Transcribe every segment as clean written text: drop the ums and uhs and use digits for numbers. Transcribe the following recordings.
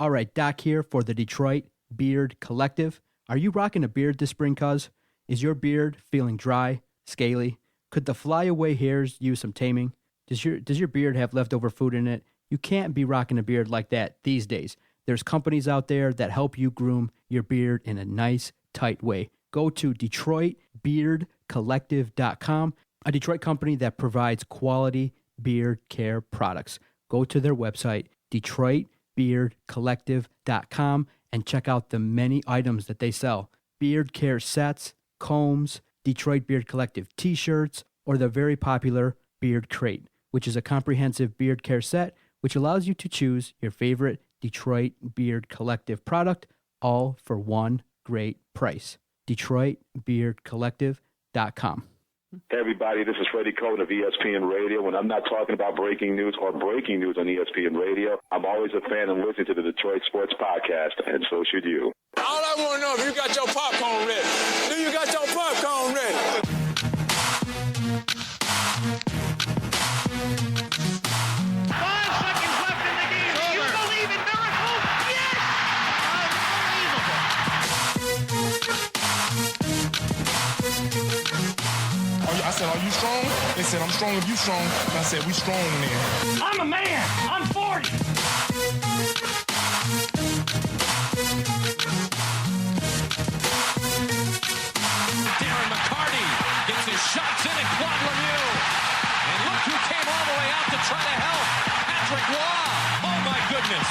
All right, Doc here for the Detroit Beard Collective. Are you rocking a beard this spring, cuz? Is your beard feeling dry, scaly? Could the flyaway hairs use some taming? Does your beard have leftover food in it? You can't be rocking a beard like that these days. There's companies out there that help you groom your beard in a nice, tight way. Go to DetroitBeardCollective.com, a Detroit company that provides quality beard care products. Go to their website, DetroitBeardCollective.com, and check out the many items that they sell. Beard care sets, combs, Detroit Beard Collective t-shirts, or the very popular Beard Crate, which is a comprehensive beard care set which allows you to choose your favorite Detroit Beard Collective product, all for one great price. DetroitBeardCollective.com. Hey everybody, this is Freddie Cohen of ESPN Radio. When I'm not talking about breaking news or breaking news on ESPN Radio, I'm always a fan and listening to the Detroit Sports Podcast, and so should you. All I want to know is you got your popcorn ready. Do you got your popcorn ready? 5 seconds left in the game. Do you believe in miracles? Yes! I said, are you strong? They said, I'm strong if you strong. And I said, we strong then. I'm a man. I'm 40. Darren McCarty gets his shots in at Claude Lemieux. And look who came all the way out to try to help. Patrick Waugh. Oh, my goodness.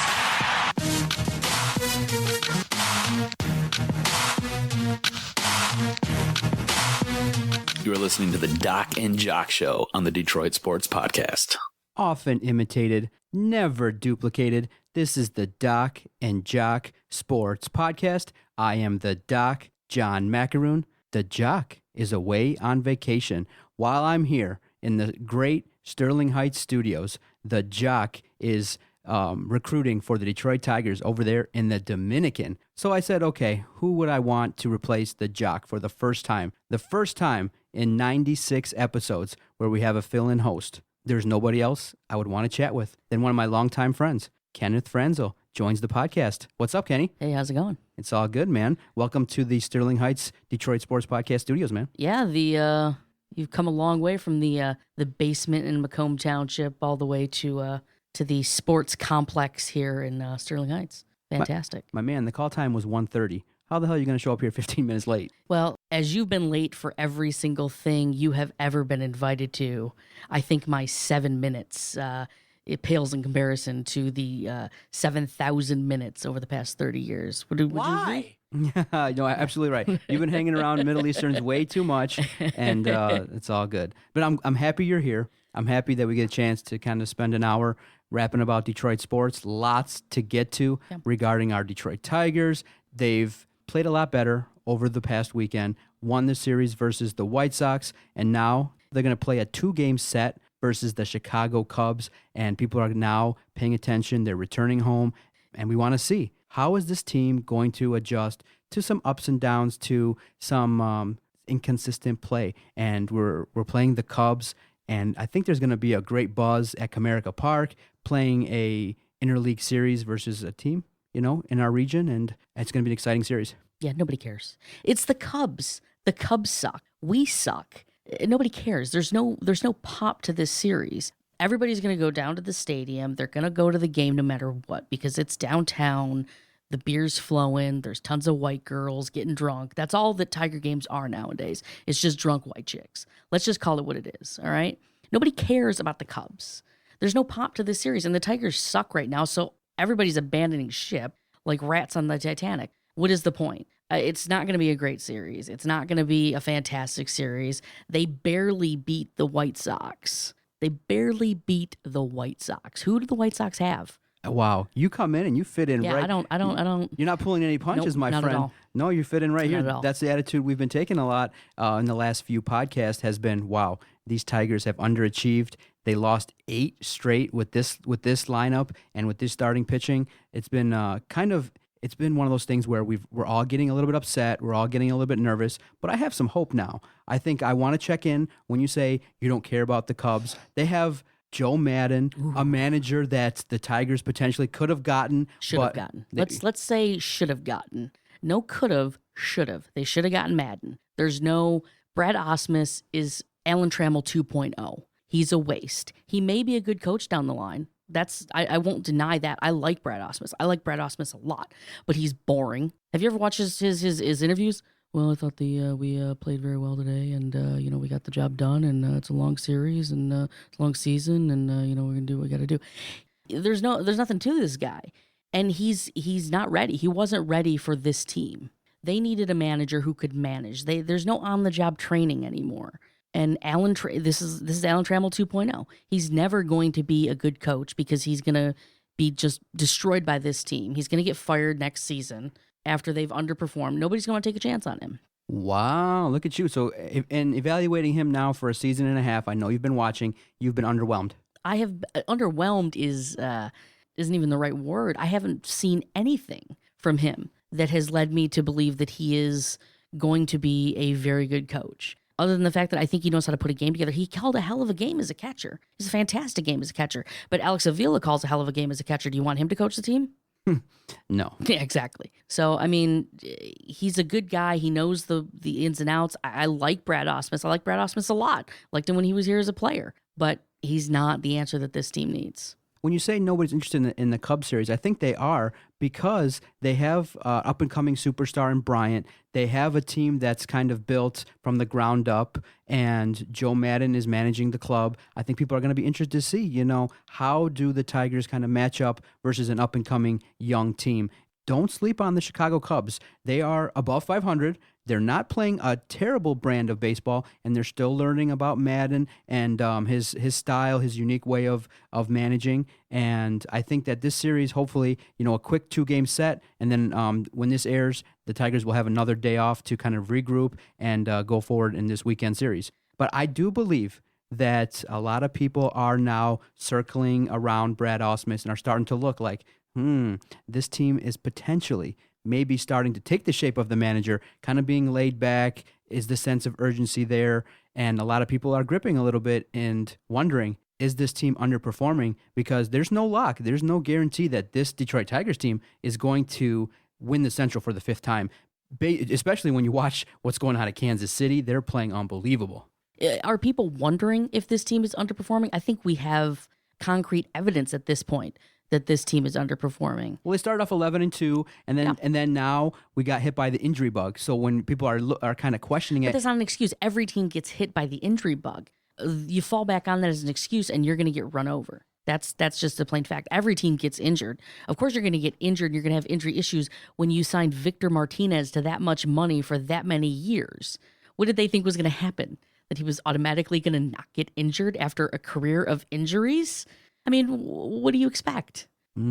You are listening to the Doc and Jock Show on the Detroit Sports Podcast. Often imitated, never duplicated. This is the Doc and Jock Sports Podcast. I am the Doc, John Macaroon. The Jock is away on vacation. While I'm here in the great Sterling Heights studios, the Jock is recruiting for the Detroit Tigers over there in the Dominican. So I said, okay, who would I want to replace the Jock for the first time? The first time in 96 episodes where we have a fill-in host. There's nobody else I would want to chat with than one of my longtime friends, Kenneth Franzel, joins the podcast. What's up, Kenny? Hey, how's it going? It's all good, man. Welcome to the Sterling Heights Detroit Sports Podcast studios, man. Yeah, you've come a long way from the basement in Macomb Township all the way to the sports complex here in Sterling Heights. Fantastic. My man, the call time was 1:30. How the hell are you going to show up here 15 minutes late? Well, as you've been late for every single thing you have ever been invited to, I think my 7 minutes, it pales in comparison to the 7,000 minutes over the past 30 years. Would you agree? No, absolutely right. You've been hanging around Middle Easterns way too much, and it's all good. But I'm happy you're here. I'm happy that we get a chance to kind of spend an hour rapping about Detroit sports. Lots to get to regarding our Detroit Tigers. They've played a lot better over the past weekend, won the series versus the White Sox, and now they're going to play a 2-game set versus the Chicago Cubs, and people are now paying attention. They're returning home, and we want to see, how is this team going to adjust to some ups and downs, to some inconsistent play? And we're playing the Cubs, and I think there's going to be a great buzz at Comerica Park playing a interleague series versus a team, in our region, and it's going to be an exciting series. Yeah, nobody cares. It's the Cubs. The Cubs suck. We suck. Nobody cares. There's no pop to this series. Everybody's going to go down to the stadium. They're going to go to the game no matter what because it's downtown. The beer's flowing. There's tons of white girls getting drunk. That's all that Tiger games are nowadays. It's just drunk white chicks. Let's just call it what it is, all right? Nobody cares about the Cubs. There's no pop to this series, and the Tigers suck right now, so everybody's abandoning ship like rats on the Titanic. What is the point? It's not going to be a great series. It's not going to be a fantastic series. They barely beat the White Sox. Who do the White Sox have? Wow, you come in and you fit in right. I don't. You're not pulling any punches, my not friend. At all. No, you fit in right Not here. at all. That's the attitude we've been taking a lot in the last few podcasts. Has been, wow, these Tigers have underachieved. They lost 8 straight with this lineup and with this starting pitching. It's been it's been one of those things where we're all getting a little bit upset. We're all getting a little bit nervous. But I have some hope now. I think I want to check in when you say you don't care about the Cubs. They have Joe Madden, a manager that the Tigers potentially could have gotten. Should have gotten. Let's say should have gotten. No could have, should have. They should have gotten Madden. There's no Brad Ausmus is Alan Trammell 2.0. He's a waste. He may be a good coach down the line. I won't deny that. I like Brad Ausmus. I like Brad Ausmus a lot, but he's boring. Have you ever watched his interviews? Well, I thought we played very well today, and we got the job done, and it's a long series, and it's a long season, and we're gonna do what we got to do. There's nothing to this guy, and he's not ready. He wasn't ready for this team. They needed a manager who could manage. There's no on the job training anymore. And this is Alan Trammell 2.0. He's never going to be a good coach because he's going to be just destroyed by this team. He's going to get fired next season after they've underperformed. Nobody's going to take a chance on him. Wow, look at you. So, in evaluating him now for a season and a half, I know you've been watching. You've been underwhelmed. I have underwhelmed isn't even the right word. I haven't seen anything from him that has led me to believe that he is going to be a very good coach. Other than the fact that I think he knows how to put a game together. He called a hell of a game as a catcher. It's a fantastic game as a catcher. But Alex Avila calls a hell of a game as a catcher. Do you want him to coach the team? No. Yeah, exactly. So, I mean, he's a good guy. He knows the ins and outs. I like Brad Ausmus. I like Brad Ausmus a lot. Liked him when he was here as a player. But he's not the answer that this team needs. When you say nobody's interested in the Cubs series, I think they are because they have up-and-coming superstar in Bryant. They have a team that's kind of built from the ground up, and Joe Madden is managing the club. I think people are going to be interested to see, how do the Tigers kind of match up versus an up-and-coming young team. Don't sleep on the Chicago Cubs. They are above 500. They're not playing a terrible brand of baseball, and they're still learning about Madden and his style, his unique way of managing. And I think that this series, hopefully, a quick 2-game set, and then when this airs, the Tigers will have another day off to kind of regroup and go forward in this weekend series. But I do believe that a lot of people are now circling around Brad Ausmus and are starting to look like, this team is potentially maybe starting to take the shape of the manager, kind of being laid back. Is the sense of urgency there? And a lot of people are gripping a little bit and wondering, is this team underperforming? Because there's no lock. There's no guarantee that this Detroit Tigers team is going to win the Central for the 5th time, especially when you watch what's going on at Kansas City. They're playing unbelievable. Are people wondering if this team is underperforming? I think we have concrete evidence at this point that this team is underperforming. Well, they started off 11-2, and then now we got hit by the injury bug. So when people are kind of questioning it, but that's not an excuse. Every team gets hit by the injury bug. You fall back on that as an excuse, and you're going to get run over. That's just a plain fact. Every team gets injured. Of course, you're going to get injured. And you're going to have injury issues when you signed Victor Martinez to that much money for that many years. What did they think was going to happen? That he was automatically going to not get injured after a career of injuries? I mean, what do you expect?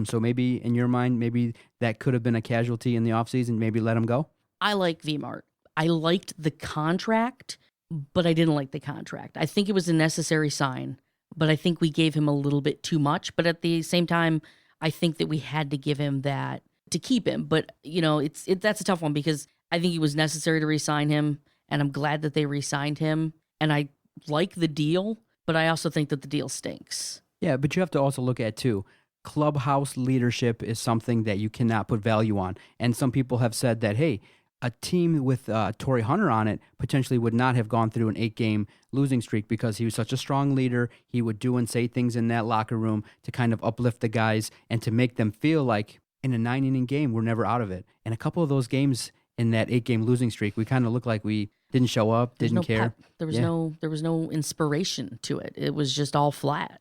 So maybe, in your mind, maybe that could have been a casualty in the offseason. Maybe let him go? I like V-Mart. I liked the contract, but I didn't like the contract. I think it was a necessary sign, but I think we gave him a little bit too much. But at the same time, I think that we had to give him that to keep him. But, that's a tough one because I think it was necessary to re-sign him, and I'm glad that they re-signed him. And I like the deal, but I also think that the deal stinks. Yeah, but you have to also look at, too, clubhouse leadership is something that you cannot put value on. And some people have said that, hey, a team with Torrey Hunter on it potentially would not have gone through an 8-game losing streak because he was such a strong leader. He would do and say things in that locker room to kind of uplift the guys and to make them feel like in a 9-inning game, we're never out of it. And a couple of those games in that 8-game losing streak, we kind of looked like we didn't show up, didn't care. There was no inspiration to it. It was just all flat.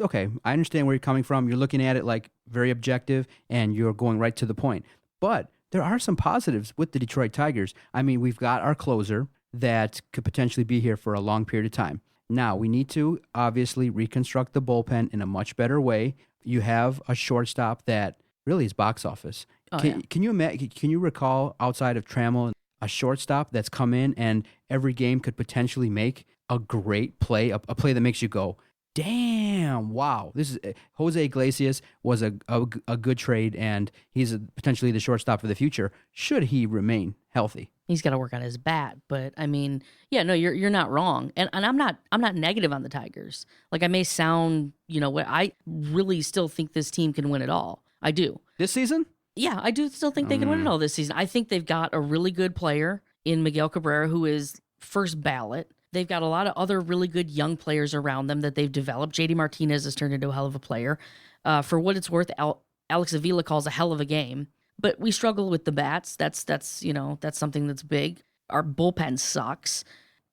Okay, I understand where you're coming from. You're looking at it like very objective and you're going right to the point. But there are some positives with the Detroit Tigers. I mean, we've got our closer that could potentially be here for a long period of time. Now, we need to obviously reconstruct the bullpen in a much better way. You have a shortstop that really is box office. Can you recall, outside of Trammell, a shortstop that's come in and every game could potentially make a great play, a play that makes you go, Damn! Wow, this is Jose Iglesias was a good trade, and he's potentially the shortstop for the future. Should he remain healthy? He's got to work on his bat, but I mean, yeah, no, you're not wrong, and I'm not negative on the Tigers. Like I may sound, I really still think this team can win it all. I do. This season? Yeah, I do still think they can win it all this season. I think they've got a really good player in Miguel Cabrera, who is first ballot. They've got a lot of other really good young players around them that they've developed. JD Martinez has turned into a hell of a player. For what it's worth, Alex Avila calls a hell of a game. But we struggle with the bats. That's something that's big. Our bullpen sucks.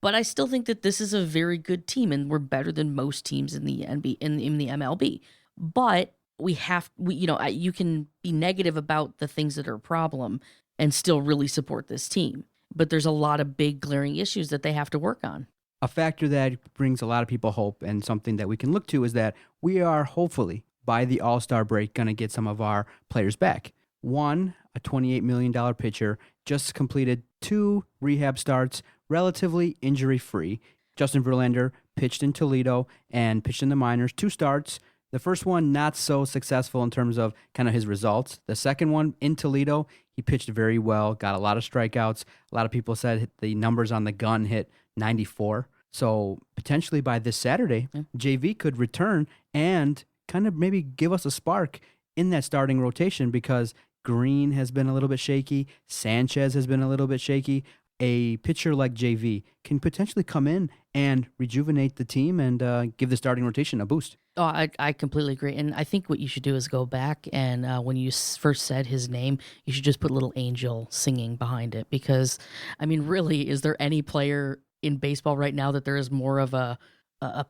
But I still think that this is a very good team, and we're better than most teams in the MLB. But you can be negative about the things that are a problem and still really support this team. But there's a lot of big glaring issues that they have to work on. A factor that brings a lot of people hope and something that we can look to is that we are hopefully by the All-Star break going to get some of our players back. One, a $28 million pitcher, just completed 2 rehab starts, relatively injury-free. Justin Verlander pitched in Toledo and pitched in the minors, 2 starts. The first one, not so successful in terms of kind of his results. The second one in Toledo, he pitched very well, got a lot of strikeouts. A lot of people said the numbers on the gun hit 94. So potentially by this Saturday, JV could return and kind of maybe give us a spark in that starting rotation because Green has been a little bit shaky. Sanchez has been a little bit shaky. A pitcher like JV can potentially come in and rejuvenate the team and give the starting rotation a boost. Oh, I completely agree. And I think what you should do is go back and when you first said his name, you should just put Little Angel singing behind it. Because, I mean, really, is there any player in baseball right now that there is more of a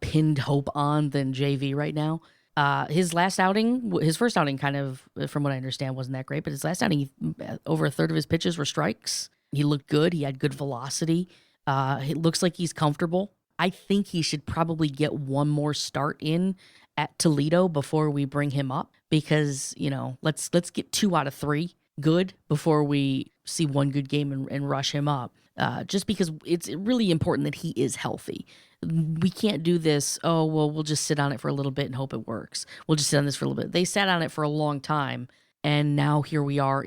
pinned hope on than JV right now? His first outing kind of, from what I understand, wasn't that great. But his last outing, over a third of his pitches were strikes. He looked good. He had good velocity. It looks like he's comfortable. I think he should probably get one more start in at Toledo before we bring him up because, let's get 2 out of 3 good before we see one good game and rush him up. Just because it's really important that he is healthy. We can't do this, we'll just sit on it for a little bit and hope it works. We'll just sit on this for a little bit. They sat on it for a long time, and now here we are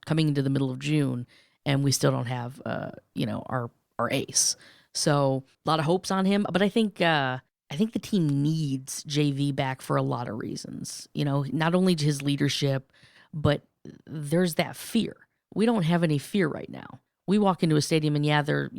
coming into the middle of June, and we still don't have, our ace. So a lot of hopes on him, but I think the team needs JV back for a lot of reasons. Not only his leadership, but there's that fear. We don't have any fear right now. We walk into a stadium and they're,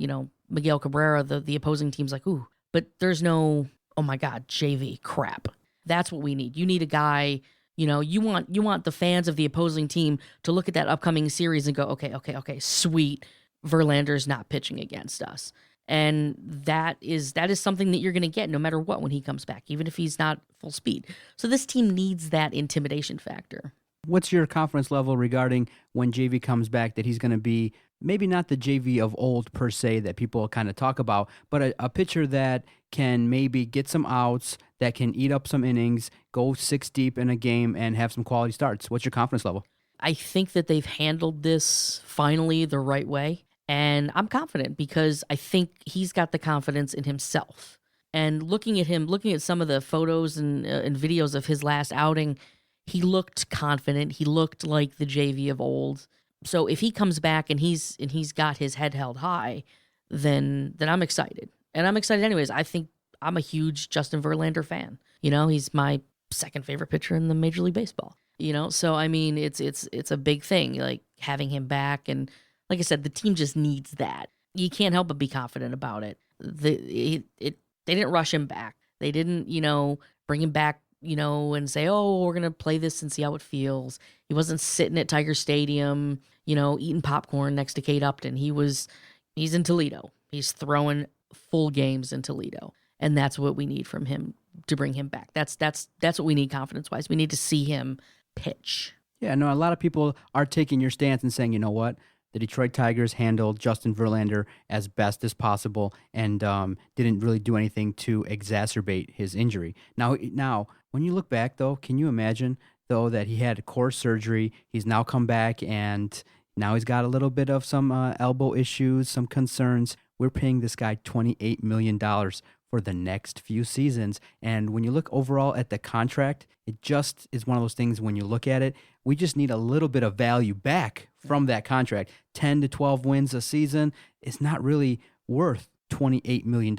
Miguel Cabrera, the opposing team's like, ooh, but there's no, oh my God, JV crap. That's what we need. You need a guy, you want the fans of the opposing team to look at that upcoming series and go, okay, sweet. Verlander's not pitching against us. And that is something that you're going to get no matter what when he comes back, even if he's not full speed. So this team needs that intimidation factor. What's your confidence level regarding when JV comes back that he's going to be maybe not the JV of old per se that people kind of talk about, but a pitcher that can maybe get some outs, that can eat up some innings, go 6 deep in a game and have some quality starts? What's your confidence level? I think that they've handled this finally the right way. And I'm confident because I think he's got the confidence in himself. And looking at some of the photos and videos of his last outing, he looked confident. He looked like the JV of old. So if he comes back and he's got his head held high, then I'm excited. And I'm excited anyways. I think I'm a huge Justin Verlander fan. He's my second favorite pitcher in the Major League Baseball. So I mean, it's a big thing, like having him back. And like I said, the team just needs that. You can't help but be confident about it. They didn't rush him back. They didn't, bring him back, and say, we're going to play this and see how it feels. He wasn't sitting at Tiger Stadium, eating popcorn next to Kate Upton. He's in Toledo. He's throwing full games in Toledo. And that's what we need from him to bring him back. That's what we need confidence-wise. We need to see him pitch. Yeah, no, a lot of people are taking your stance and saying, you know what? The Detroit Tigers handled Justin Verlander as best as possible and didn't really do anything to exacerbate his injury. Now, when you look back, though, can you imagine, though, that he had core surgery, he's now come back, and now he's got a little bit of some elbow issues, some concerns. We're paying this guy $28 million for the next few seasons. And when you look overall at the contract, it just is one of those things when you look at it, we just need a little bit of value back from that contract. 10 to 12 wins a season is not really worth $28 million.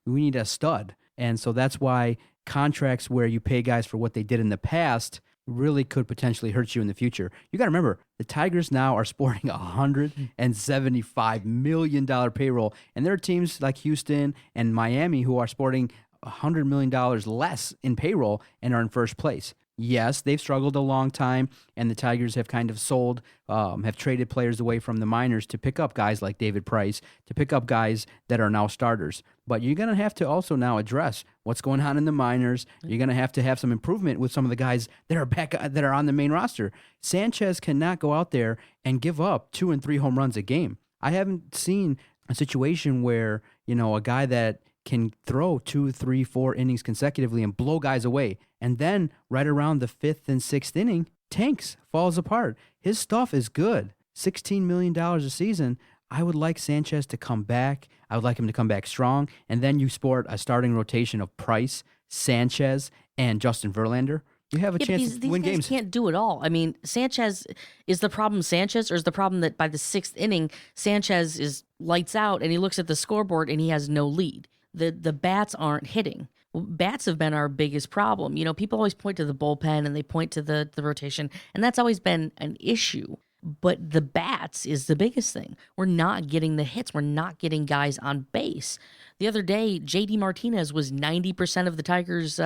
We need a stud. And so that's why contracts where you pay guys for what they did in the past really could potentially hurt you in the future. You got to remember, the Tigers now are sporting a $175 million payroll, and there are teams like Houston and Miami who are sporting $100 million less in payroll and are in first place. Yes, they've struggled a long time, and the Tigers have kind of sold, have traded players away from the minors to pick up guys like David Price, to pick up guys that are now starters. But you're going to have to also now address what's going on in the minors. You're going to have some improvement with some of the guys that are back, that are on the main roster. Sanchez cannot go out there and give up 2 and 3 home runs a game. I haven't seen a situation where, a guy that can throw 2, 3, 4 innings consecutively and blow guys away. And then right around the 5th and 6th inning, tanks, falls apart. His stuff is good. $16 million a season. I would like Sanchez to come back. I would like him to come back strong. And then you sport a starting rotation of Price, Sanchez, and Justin Verlander. You have a chance to win these games. Guys can't do it all. I mean, Sanchez, is the problem Sanchez, or is the problem that by the 6th inning, Sanchez is lights out and he looks at the scoreboard and he has no lead? The bats aren't hitting. Bats have been our biggest problem. People always point to the bullpen and they point to the rotation, and that's always been an issue. But the bats is the biggest thing. We're not getting the hits. We're not getting guys on base. The other day, J.D. Martinez was 90% of the Tigers'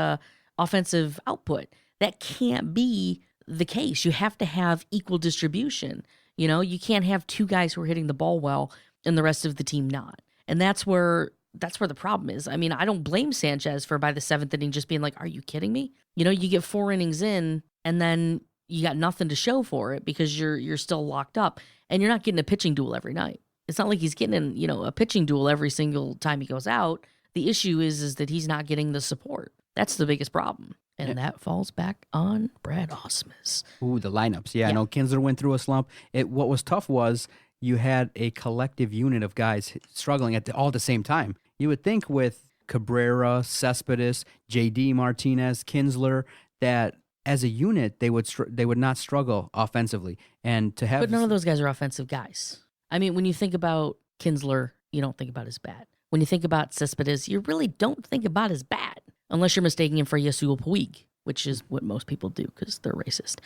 offensive output. That can't be the case. You have to have equal distribution. You can't have 2 guys who are hitting the ball well and the rest of the team not. And that's where the problem is. I mean, I don't blame Sanchez for by the 7th inning just being like, are you kidding me? You get 4 innings in and then you got nothing to show for it because you're still locked up and you're not getting a pitching duel every night. It's not like he's getting in, a pitching duel every single time he goes out. The issue is that he's not getting the support. That's the biggest problem. And that falls back on Brad Ausmus. Ooh, the lineups. Yeah, I know Kinsler went through a slump. What was tough was you had a collective unit of guys struggling all at the same time. You would think with Cabrera, Cespedes, J.D. Martinez, Kinsler, that as a unit they would not struggle offensively. And to have, but none of those guys are offensive guys. I mean, when you think about Kinsler, you don't think about his bat. When you think about Cespedes, you really don't think about his bat, unless you're mistaking him for Yasuo Puig, which is what most people do because they're racist.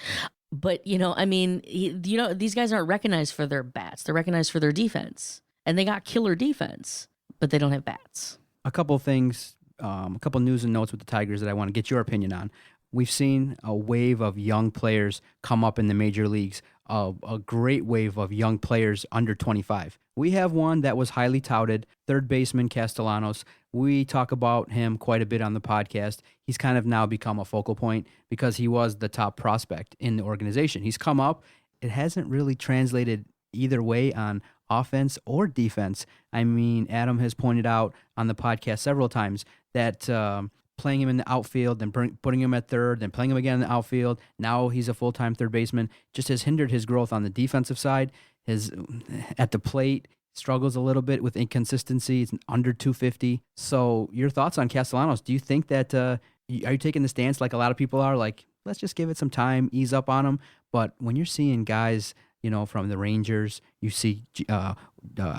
But, these guys aren't recognized for their bats. They're recognized for their defense. And they got killer defense, but they don't have bats. A couple things, a couple news and notes with the Tigers that I want to get your opinion on. We've seen a wave of young players come up in the major leagues, a great wave of young players under 25. We have one that was highly touted, third baseman Castellanos. We talk about him quite a bit on the podcast. He's kind of now become a focal point because he was the top prospect in the organization. He's come up. It hasn't really translated either way on offense or defense. I mean, Adam has pointed out on the podcast several times that playing him in the outfield, then putting him at third, then playing him again in the outfield, now he's a full-time third baseman, just has hindered his growth on the defensive side. His at the plate struggles a little bit with inconsistency. It's under 250. So your thoughts on Castellanos? Do you think that, are you taking the stance like a lot of people are, like, let's just give it some time, ease up on him? But when you're seeing guys, from the Rangers, you see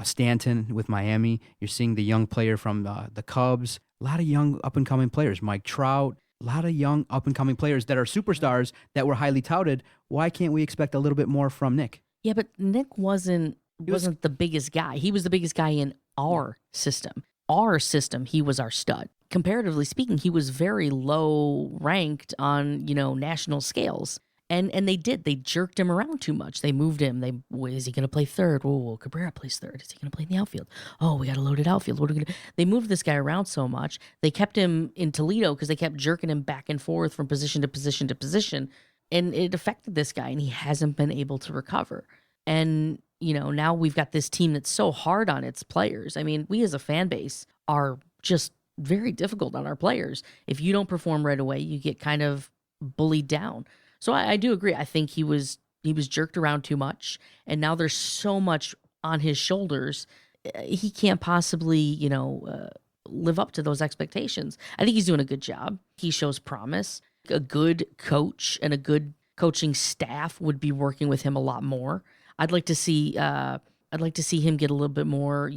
Stanton with Miami, you're seeing the young player from the Cubs, a lot of young up-and-coming players, Mike Trout, a lot of young up-and-coming players that are superstars that were highly touted. Why can't we expect a little bit more from Nick? Yeah, but Nick wasn't the biggest guy. He was the biggest guy in our system. Our system, he was our stud. Comparatively speaking, he was very low ranked on, national scales. And they jerked him around too much. They moved him. Is he going to play third? Oh, Cabrera plays third. Is he going to play in the outfield? Oh, we got a loaded outfield. What are we going to do? They moved this guy around so much. They kept him in Toledo because they kept jerking him back and forth from position to position to position. And it affected this guy, and he hasn't been able to recover. And, now we've got this team that's so hard on its players. I mean, we as a fan base are just very difficult on our players. If you don't perform right away, you get kind of bullied down. So I do agree. I think he was jerked around too much, and now there's so much on his shoulders. He can't possibly, live up to those expectations. I think he's doing a good job. He shows promise. A good coach and a good coaching staff would be working with him a lot more. I'd like to see him get a little bit more,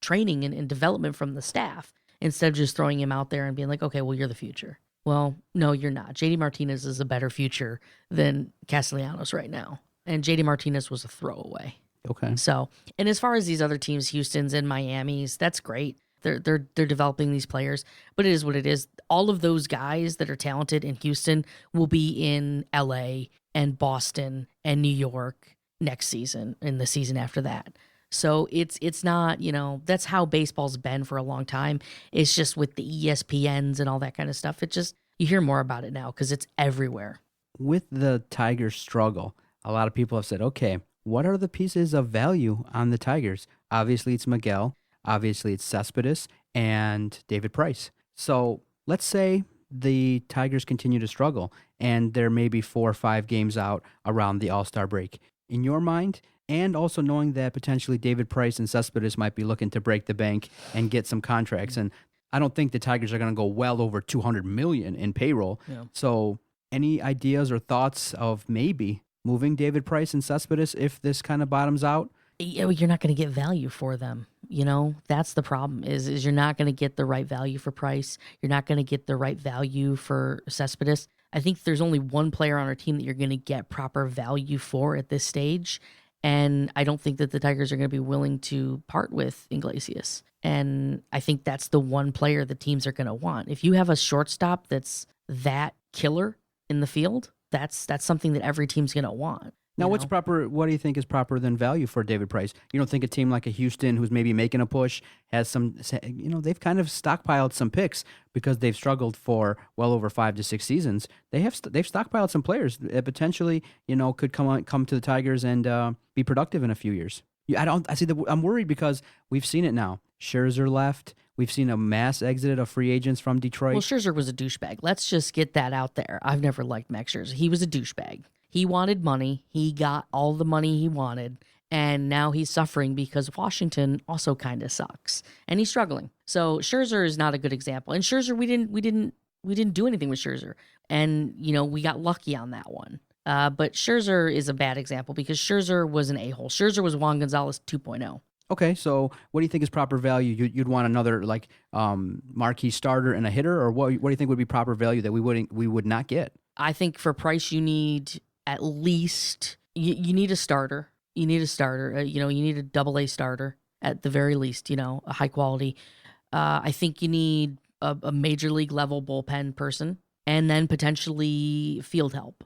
training and development from the staff instead of just throwing him out there and being like, okay, well, you're the future. Well, no, you're not. JD Martinez is a better future than Castellanos right now. And JD Martinez was a throwaway. Okay. So, and as far as these other teams, Houston's and Miami's, that's great. They're developing these players, but it is what it is. All of those guys that are talented in Houston will be in LA and Boston and New York next season and the season after that. So it's not, that's how baseball's been for a long time. It's just with the ESPNs and all that kind of stuff. It just, you hear more about it now because it's everywhere. With the Tigers' struggle, a lot of people have said, okay, what are the pieces of value on the Tigers? Obviously, it's Miguel. Obviously, it's Cespedes and David Price. So let's say the Tigers continue to struggle and there may be 4 or 5 games out around the All-Star break. In your mind, and also knowing that potentially David Price and Cespedes might be looking to break the bank and get some contracts. And I don't think the Tigers are going to go well over $200 million in payroll. Yeah. So any ideas or thoughts of maybe moving David Price and Cespedes if this kind of bottoms out? You're not going to get value for them. That's the problem is you're not going to get the right value for Price. You're not going to get the right value for Cespedes. I think there's only one player on our team that you're going to get proper value for at this stage. And I don't think that the Tigers are going to be willing to part with Iglesias. And I think that's the one player the teams are going to want. If you have a shortstop that's that killer in the field, that's something that every team's going to want. Now, what's proper? What do you think is proper than value for David Price? You don't think a team like a Houston, who's maybe making a push, has some? They've kind of stockpiled some picks because they've struggled for well over 5 to 6 seasons. They've stockpiled some players that potentially could come to the Tigers and be productive in a few years. I'm worried because we've seen it now. Scherzer left. We've seen a mass exit of free agents from Detroit. Well, Scherzer was a douchebag. Let's just get that out there. I've never liked Max Scherzer. He was a douchebag. He wanted money. He got all the money he wanted. And now he's suffering because Washington also kind of sucks. And he's struggling. So Scherzer is not a good example. And Scherzer, we didn't do anything with Scherzer. And, we got lucky on that one. But Scherzer is a bad example because Scherzer was an a-hole. Scherzer was Juan Gonzalez 2.0. Okay, so what do you think is proper value? You'd want another marquee starter and a hitter, or what do you think would be proper value that we would not get? I think for Price you need at least you need a starter. You need a starter. You need a AA starter at the very least. A high quality. I think you need a major league level bullpen person, and then potentially field help.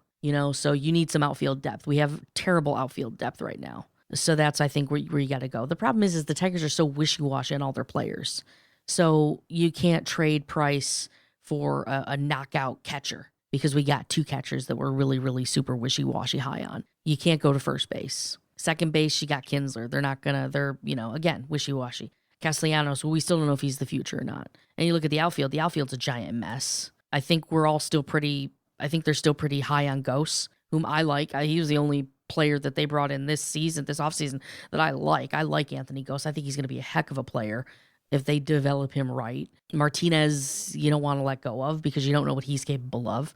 So you need some outfield depth. We have terrible outfield depth right now. So that's, I think, where you got to go. The problem is the Tigers are so wishy-washy on all their players. So you can't trade Price for a knockout catcher because we got 2 catchers that we're really, really super wishy-washy high on. You can't go to first base. Second base, you got Kinsler. They're again, wishy-washy. Castellanos, well, we still don't know if he's the future or not. And you look at the outfield's a giant mess. I think they're still pretty high on Ghosts, whom I like. He was the only player that they brought in this offseason that I like. I like Anthony Ghosts. I think he's going to be a heck of a player if they develop him right. Martinez, you don't want to let go of because you don't know what he's capable of.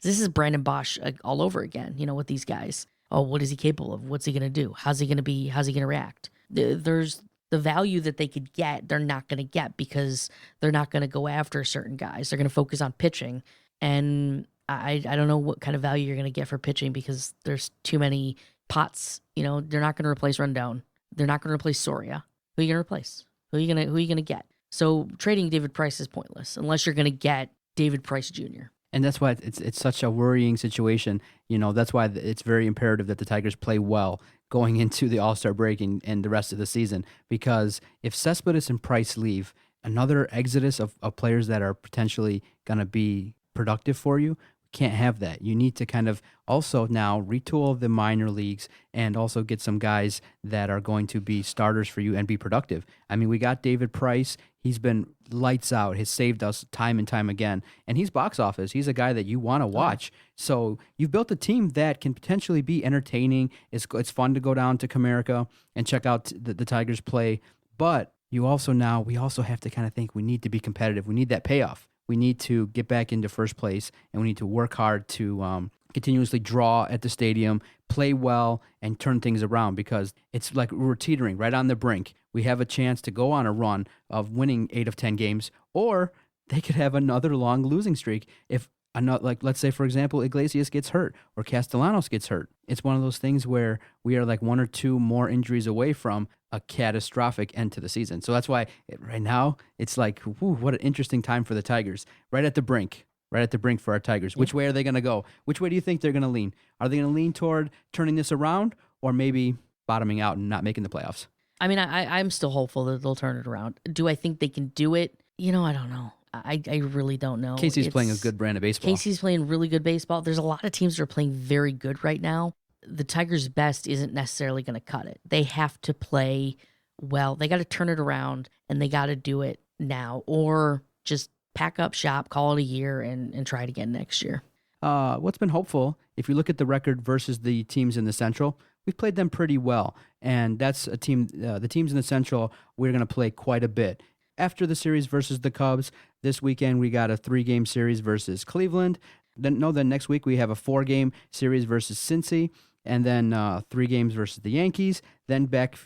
This is Brandon Bosch all over again, with these guys. Oh, what is he capable of? What's he going to do? How's he going to react? There's the value that they could get, they're not going to get because they're not going to go after certain guys. They're going to focus on pitching. And I don't know what kind of value you're going to get for pitching because there's too many pots. They're not going to replace Rundown. They're not going to replace Soria. Who are you going to replace? Who are you going to get? So trading David Price is pointless unless you're going to get David Price Jr. And that's why it's such a worrying situation. That's why it's very imperative that the Tigers play well going into the All-Star break and the rest of the season. Because if Cespedes and Price leave, another exodus of players that are potentially going to be productive for you, can't have that. You need to kind of also now retool the minor leagues and also get some guys that are going to be starters for you and be productive. I mean, we got David Price. He's been lights out. He's saved us time and time again. And he's box office. He's a guy that you want to watch. So you've built a team that can potentially be entertaining. It's fun to go down to Comerica and check out the Tigers play. But we also have to kind of think we need to be competitive. We need that payoff. We need to get back into first place, and we need to work hard to continuously draw at the stadium, play well, and turn things around, because it's like we're teetering right on the brink. We have a chance to go on a run of winning 8 of 10 games, or they could have another long losing streak if like, let's say, for example, Iglesias gets hurt or Castellanos gets hurt. It's one of those things where we are like 1 or 2 more injuries away from a catastrophic end to the season. So that's why right now it's like, whew, what an interesting time for the Tigers. Right at the brink for our Tigers. Which way are they going to go? Which way do you think they're going to lean? Are they going to lean toward turning this around, or maybe bottoming out and not making the playoffs? I mean, I'm still hopeful that they'll turn it around. Do I think they can do it? I don't know. I really don't know. Casey's playing a good brand of baseball. Casey's playing really good baseball. There's a lot of teams that are playing very good right now. The Tigers' best isn't necessarily going to cut it. They have to play well. They got to turn it around, and they got to do it now, or just pack up shop, call it a year, and try it again next year. What's been hopeful, if you look at the record versus the teams in the Central, we've played them pretty well. And that's a team, the teams in the Central, we're going to play quite a bit. After the series versus the Cubs, this weekend we got a 3-game series versus Cleveland. Then next week we have a 4-game series versus Cincy, and then 3 games versus the Yankees, then back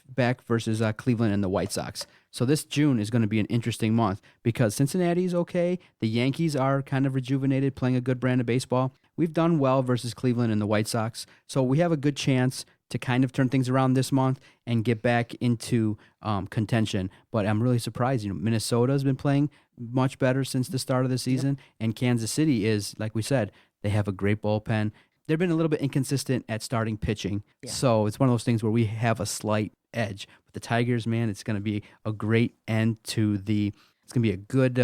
versus Cleveland and the White Sox. So this June is going to be an interesting month, because Cincinnati's okay. The Yankees are kind of rejuvenated, playing a good brand of baseball. We've done well versus Cleveland and the White Sox. So we have a good chance to kind of turn things around this month and get back into contention. But I'm really surprised. Minnesota's been playing much better since the start of the season, and Kansas City is, like we said, they have a great bullpen. They've been a little bit inconsistent at starting pitching, so it's one of those things where we have a slight edge. But the Tigers, man, it's going to be a great end to the. It's going to be a good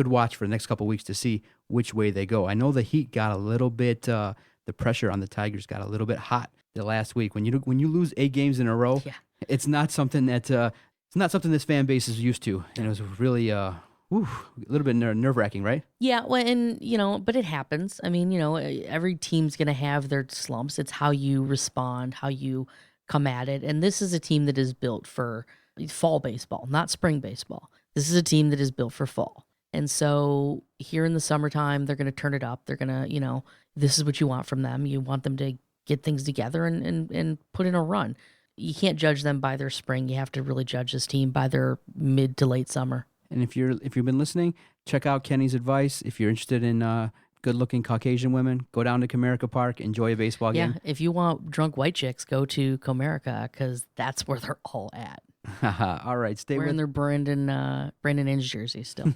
watch for the next couple of weeks to see which way they go. I know the heat got a little bit, the pressure on the Tigers got a little bit hot the last week. When you lose 8 games in a row, it's not something that this fan base is used to, and it was really a little bit nerve-wracking, right? Yeah, well, and, but it happens. I mean, every team's going to have their slumps. It's how you respond, how you come at it. And this is a team that is built for fall baseball, not spring baseball. This is a team that is built for fall. And so here in the summertime, they're going to turn it up. They're going to, this is what you want from them. You want them to get things together and put in a run. You can't judge them by their spring. You have to really judge this team by their mid to late summer. And if you've been listening, check out Kenny's advice. If you're interested in good-looking Caucasian women, go down to Comerica Park, enjoy a baseball game. Yeah, if you want drunk white chicks, go to Comerica, because that's where they're all at. All right, wearing their Brandon Inge jersey still.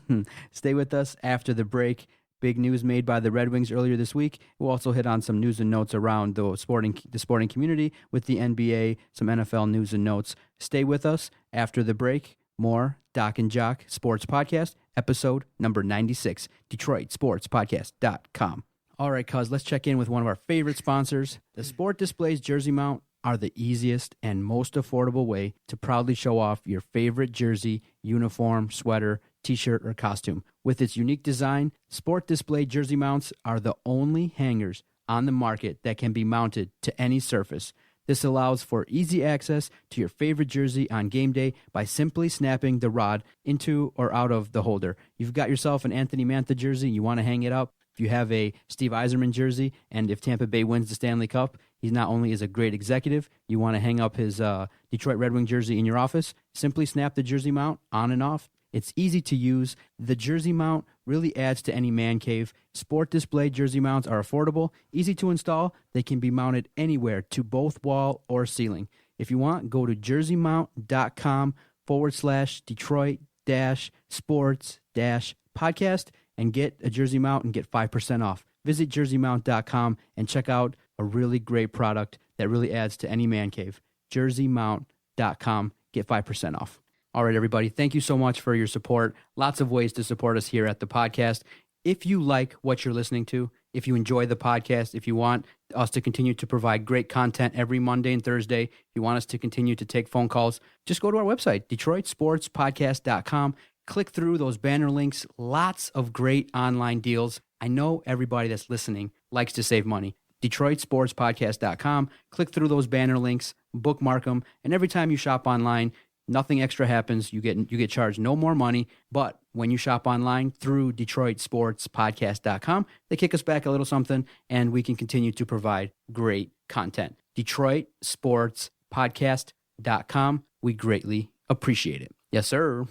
Stay with us after the break. Big news made by the Red Wings earlier this week. We'll also hit on some news and notes around the sporting community with the NBA, some NFL news and notes. Stay with us after the break. More Doc and Jock Sports Podcast, episode number 96, DetroitSportsPodcast.com. All right, cuz, let's check in with one of our favorite sponsors. The Sport Displays Jersey Mount are the easiest and most affordable way to proudly show off your favorite jersey, uniform, sweater, t-shirt, or costume. With its unique design, Sport Display Jersey Mounts are the only hangers on the market that can be mounted to any surface. This allows for easy access to your favorite jersey on game day by simply snapping the rod into or out of the holder. You've got yourself an Anthony Mantha jersey, you want to hang it up. If you have a Steve Yzerman jersey, and if Tampa Bay wins the Stanley Cup, he not only is a great executive, you want to hang up his Detroit Red Wing jersey in your office, simply snap the jersey mount on and off. It's easy to use. The jersey mount really adds to any man cave. Sport Display jersey mounts are affordable, easy to install. They can be mounted anywhere to both wall or ceiling. If you want, go to jerseymount.com/Detroit-sports-podcast and get a jersey mount and get 5% off. Visit jerseymount.com and check out a really great product that really adds to any man cave. jerseymount.com, get 5% off. All right, everybody, thank you so much for your support. Lots of ways to support us here at the podcast. If you like what you're listening to, if you enjoy the podcast, if you want us to continue to provide great content every Monday and Thursday, if you want us to continue to take phone calls, just go to our website, DetroitSportsPodcast.com. Click through those banner links. Lots of great online deals. I know everybody that's listening likes to save money. DetroitSportsPodcast.com. Click through those banner links, bookmark them, and every time you shop online, Nothing extra happens. You get charged no more money. But when you shop online through DetroitSportsPodcast.com, they kick us back a little something, and we can continue to provide great content. DetroitSportsPodcast.com. We greatly appreciate it. Yes, sir.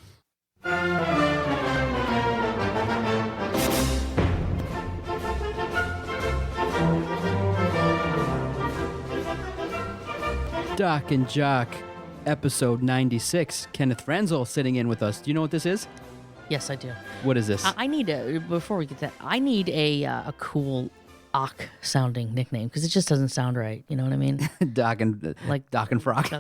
Doc and Jock, episode 96. Kenneth Franzel sitting in with us. Do you know what this is? Yes, I do. What is this? I need before we get that, I need a cool sounding nickname because it just doesn't sound right. You know what I mean? Doc and Frock. How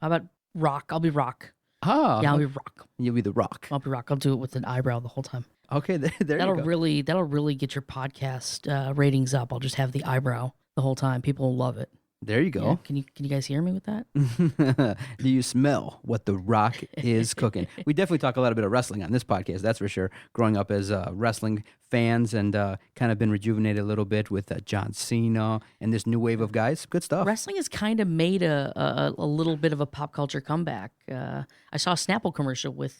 about Rock? I'll be Rock. Oh, yeah, I'll be Rock. You'll be the Rock. I'll be Rock. I'll do it with an eyebrow the whole time. Okay, there you go. That'll really get your podcast ratings up. I'll just have the eyebrow the whole time. People will love it. There you go. Yeah. Can you guys hear me with that? Do you smell what the Rock is cooking? We definitely talk a lot bit of wrestling on this podcast, that's for sure. Growing up as wrestling fans and kind of been rejuvenated a little bit with John Cena and this new wave of guys. Good stuff. Wrestling has kind of made a little bit of a pop culture comeback. I saw a Snapple commercial with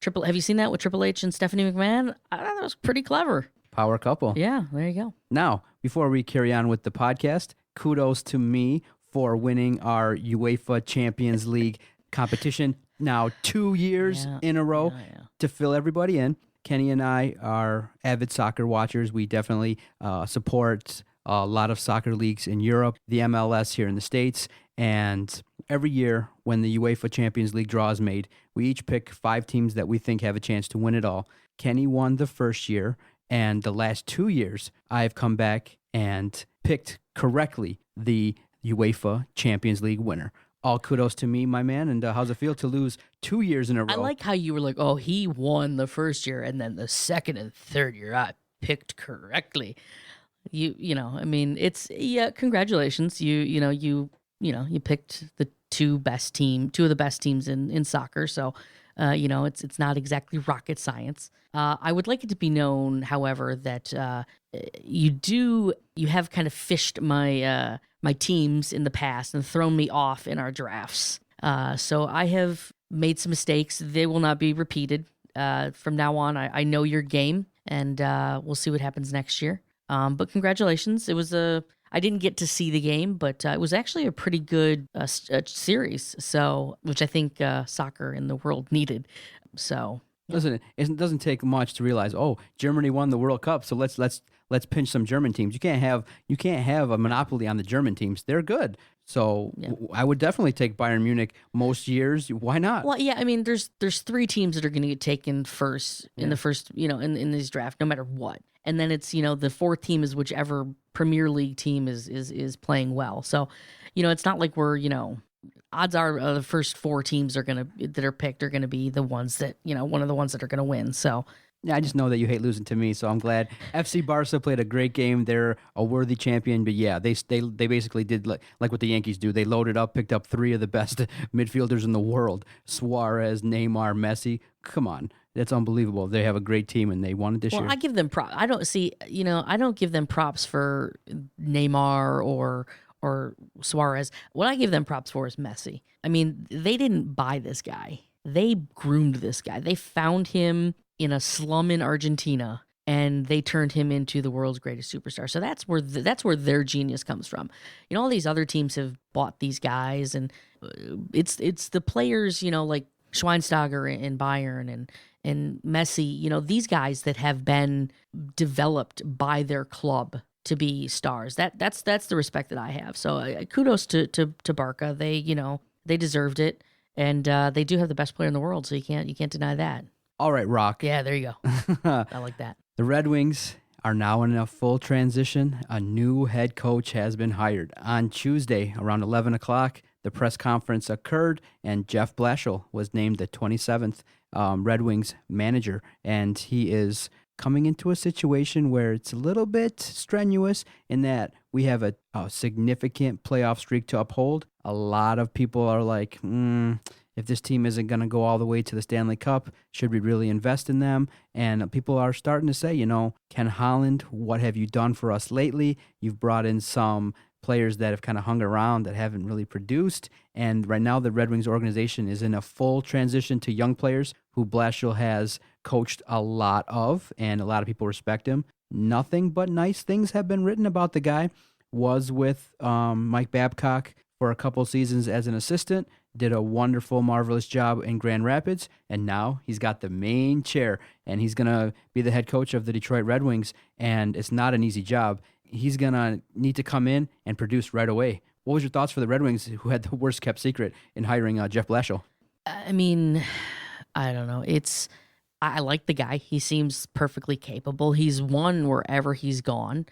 Triple. Have you seen that with Triple H and Stephanie McMahon? I thought that was pretty clever. Power couple. Yeah, there you go. Now, before we carry on with the podcast, kudos to me for winning our UEFA Champions League competition now 2 years in a row to fill everybody in. Kenny and I are avid soccer watchers. We definitely support a lot of soccer leagues in Europe, the MLS here in the States, and every year when the UEFA Champions League draw is made, we each pick 5 teams that we think have a chance to win it all. Kenny won the first year, and the last 2 years, I've come back and picked correctly the UEFA Champions League winner. All kudos to me, my man. And how's it feel to lose 2 years in a row? I like how you were like, oh, he won the first year, and then the second and third year I picked correctly. You know, I mean, it's congratulations. You picked the two of the best teams in soccer. So, it's not exactly rocket science. I would like it to be known, however, that you have kind of fished my my teams in the past and thrown me off in our drafts. So I have made some mistakes. They will not be repeated. From now on, I know your game, and we'll see what happens next year. But congratulations. It was I didn't get to see the game, but it was actually a pretty good series. So, which I think soccer in the world needed. So, listen, it doesn't take much to realize. Oh, Germany won the World Cup, so let's pinch some German teams. You can't have a monopoly on the German teams. They're good. So I would definitely take Bayern Munich most years. Why not? Well, yeah, I mean, there's 3 teams that are going to get taken first in the first, in this draft, no matter what. And then it's, the 4th team is whichever Premier League team is playing well. So, it's not like we're, odds are the first 4 teams that are picked are going to be the ones that, one of the ones that are going to win. So, yeah, I just know that you hate losing to me, so I'm glad. FC Barca played a great game. They're a worthy champion, but yeah, they basically did like what the Yankees do. They loaded up, picked up 3 of the best midfielders in the world: Suarez, Neymar, Messi. Come on, that's unbelievable. They have a great team, and they won it this year. I give them props. I don't give them props for Neymar or Suarez. What I give them props for is Messi. I mean, they didn't buy this guy. They groomed this guy. They found him in a slum in Argentina, and they turned him into the world's greatest superstar. So that's where their genius comes from. All these other teams have bought these guys, and it's the players, like Schweinsteiger in Bayern and Messi, these guys that have been developed by their club to be stars. That's the respect that I have. So kudos to Barca. They deserved it, and they do have the best player in the world. So you can't deny that. All right, Rock. Yeah, there you go. I like that. The Red Wings are now in a full transition. A new head coach has been hired. On Tuesday, around 11 o'clock, the press conference occurred, and Jeff Blashill was named the 27th Red Wings manager. And he is coming into a situation where it's a little bit strenuous in that we have a significant playoff streak to uphold. A lot of people are like, if this team isn't going to go all the way to the Stanley Cup, should we really invest in them? And people are starting to say, Ken Holland, what have you done for us lately? You've brought in some players that have kind of hung around that haven't really produced. And right now, the Red Wings organization is in a full transition to young players who Blashill has coached a lot of, and a lot of people respect him. Nothing but nice things have been written about the guy. Was with Mike Babcock for a couple seasons as an assistant, did a wonderful, marvelous job in Grand Rapids, and now he's got the main chair, and he's going to be the head coach of the Detroit Red Wings, and it's not an easy job. He's going to need to come in and produce right away. What was your thoughts for the Red Wings, who had the worst kept secret in hiring Jeff Blashill? I mean, I don't know. I like the guy. He seems perfectly capable. He's won wherever he's gone.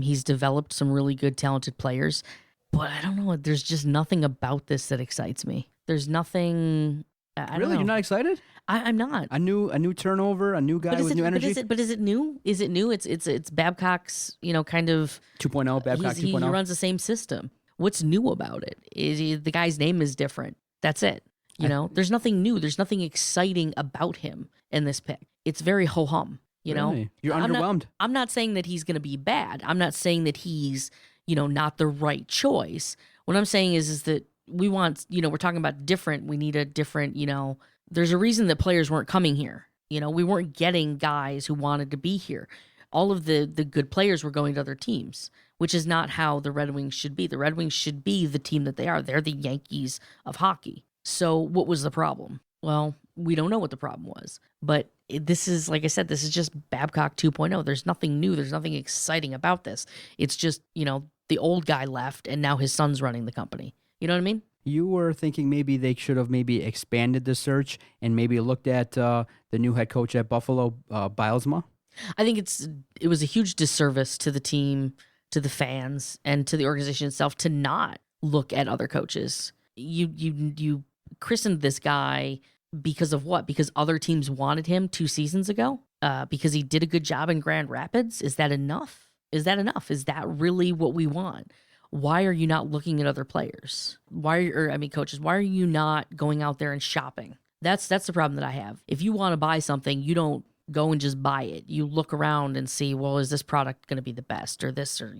He's developed some really good, talented players. But I don't know. There's just nothing about this that excites me. There's nothing. I don't Really? know. You're not excited? I'm not. A new turnover, a new guy with new energy? But is it new? Is it new? It's Babcock's, kind of 2.0, Babcock 2.0? He runs the same system. What's new about it? The guy's name is different. That's it. There's nothing new. There's nothing exciting about him in this pick. It's very ho-hum, Really? You're underwhelmed? I'm not saying that he's going to be bad. I'm not saying that he's, not the right choice. What I'm saying is that we want, we're talking about different. We need a different, there's a reason that players weren't coming here. We weren't getting guys who wanted to be here. All of the good players were going to other teams, which is not how the Red Wings should be. The Red Wings should be the team that they are. They're the Yankees of hockey. So what was the problem? Well, we don't know what the problem was. But this is, like I said, this is just Babcock 2.0. There's nothing new. There's nothing exciting about this. It's just, the old guy left and now his son's running the company. You know what I mean? You were thinking maybe they should have maybe expanded the search and maybe looked at the new head coach at Buffalo, Bilesma? I think it was a huge disservice to the team, to the fans, and to the organization itself to not look at other coaches. You christened this guy because of what? Because other teams wanted him 2 seasons ago? Because he did a good job in Grand Rapids? Is that enough? Is that really what we want? Why are you not looking at other players? Coaches, why are you not going out there and shopping? That's the problem that I have. If you want to buy something, you don't go and just buy it. You look around and see, well, is this product going to be the best or this or,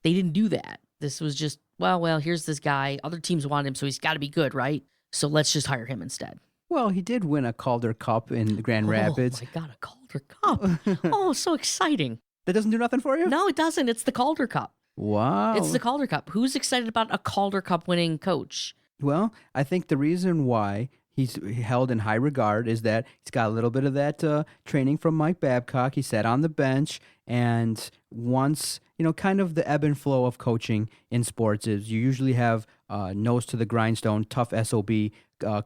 they didn't do that. This was just, well, here's this guy. Other teams want him, so he's got to be good, right? So let's just hire him instead. Well, he did win a Calder Cup in Grand Rapids. Oh, my God, a Calder Cup. Oh, so exciting. That doesn't do nothing for you? No, it doesn't. It's the Calder Cup. Wow. It's the Calder Cup. Who's excited about a Calder Cup winning coach? Well, I think the reason why he's held in high regard is that he's got a little bit of that training from Mike Babcock. He sat on the bench, and once, kind of the ebb and flow of coaching in sports is you usually have nose to the grindstone, tough SOB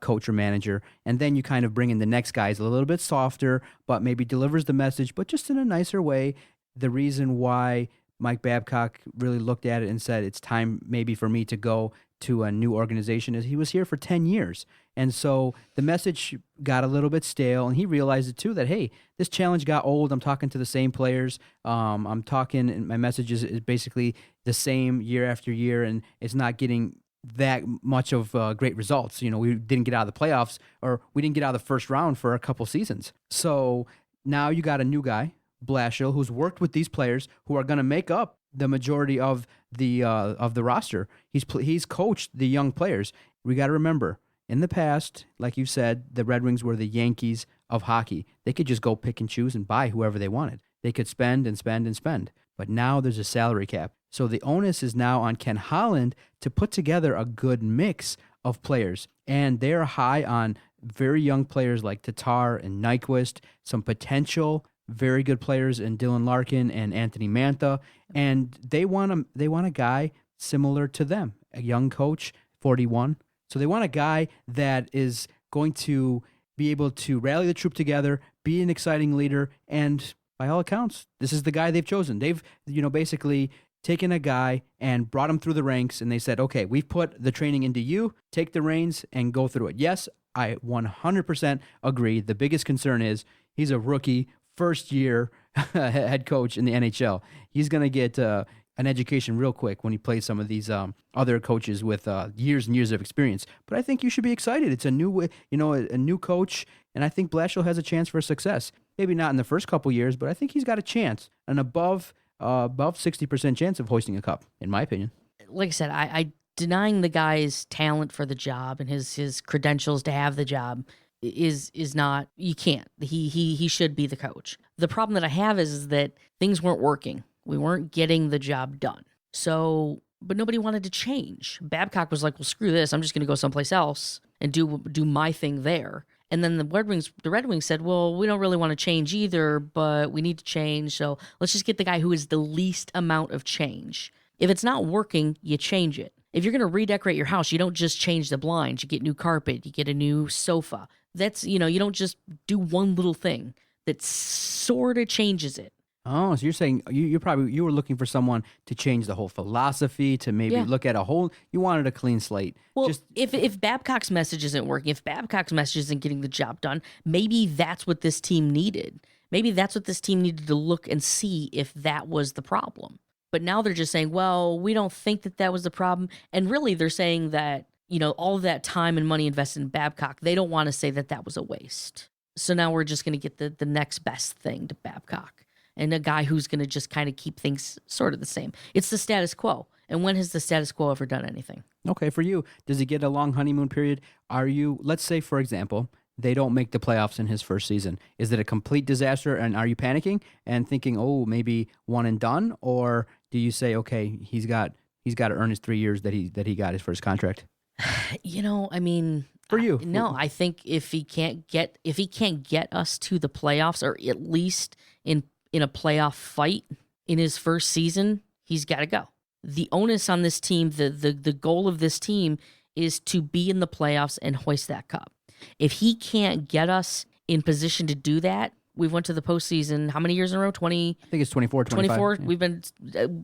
coach or manager, and then you kind of bring in the next guy. He's a little bit softer, but maybe delivers the message, but just in a nicer way. The reason why Mike Babcock really looked at it and said, it's time maybe for me to go to a new organization, is he was here for 10 years. And so the message got a little bit stale, and he realized it too, that, hey, this challenge got old. I'm talking to the same players. I'm talking, and my message is basically the same year after year, and it's not getting that much of great results. We didn't get out of the playoffs, or we didn't get out of the first round for a couple seasons. So now you got a new guy, Blashill, who's worked with these players who are going to make up the majority of the roster. He's coached the young players. We got to remember, in the past, like you said, the Red Wings were the Yankees of hockey. They could just go pick and choose and buy whoever they wanted. They could spend and spend and spend. But now there's a salary cap. So the onus is now on Ken Holland to put together a good mix of players. And they're high on very young players like Tatar and Nyquist, some potential very good players in Dylan Larkin and Anthony Mantha, and they want a guy similar to them, a young coach, 41. So they want a guy that is going to be able to rally the troop together, be an exciting leader, and by all accounts, this is the guy they've chosen. They've, basically taken a guy and brought him through the ranks, and they said, okay, we've put the training into you, take the reins and go through it. Yes, I 100% agree. The biggest concern is he's a rookie, first-year head coach in the NHL. He's going to get an education real quick when he plays some of these other coaches with years and years of experience. But I think you should be excited. It's a new, a new coach, and I think Blashill has a chance for success. Maybe not in the first couple years, but I think he's got a chance, an above 60% chance of hoisting a cup, in my opinion. like I said, I denying the guy's talent for the job and his credentials to have the job is not, you can't. He should be the coach. The problem that I have is that things weren't working. We weren't getting the job done. So, but nobody wanted to change. Babcock was like, well, screw this. I'm just going to go someplace else and do my thing there. And then the Red Wings said, well, we don't really want to change either, but we need to change. So let's just get the guy who is the least amount of change. If it's not working, you change it. If you're going to redecorate your house, you don't just change the blinds. You get new carpet. You get a new sofa. That's, you don't just do one little thing that sort of changes it. Oh, so you're saying you were looking for someone to change the whole philosophy, to maybe look at you wanted a clean slate. Well, if Babcock's message isn't working, if Babcock's message isn't getting the job done, maybe that's what this team needed. Maybe that's what this team needed to look and see if that was the problem. But now they're just saying, well, we don't think that was the problem. And really they're saying that, all of that time and money invested in Babcock, they don't want to say that was a waste. So now we're just going to get the next best thing to Babcock. And a guy who's going to just kind of keep things sort of the same. It's the status quo. And when has the status quo ever done anything? Okay, for you, does he get a long honeymoon period? Let's say, for example, they don't make the playoffs in his first season. Is it a complete disaster? And are you panicking and thinking, oh, maybe one and done? Or do you say, okay, he's got to earn his 3 years that he got his first contract? For you. No, I think if he can't get us to the playoffs, or at least in a playoff fight in his first season, he's got to go. The onus on this team, the goal of this team is to be in the playoffs and hoist that cup. If he can't get us in position to do that, we've went to the postseason how many years in a row? 20? I think it's 24, 25. 24. Yeah. We've been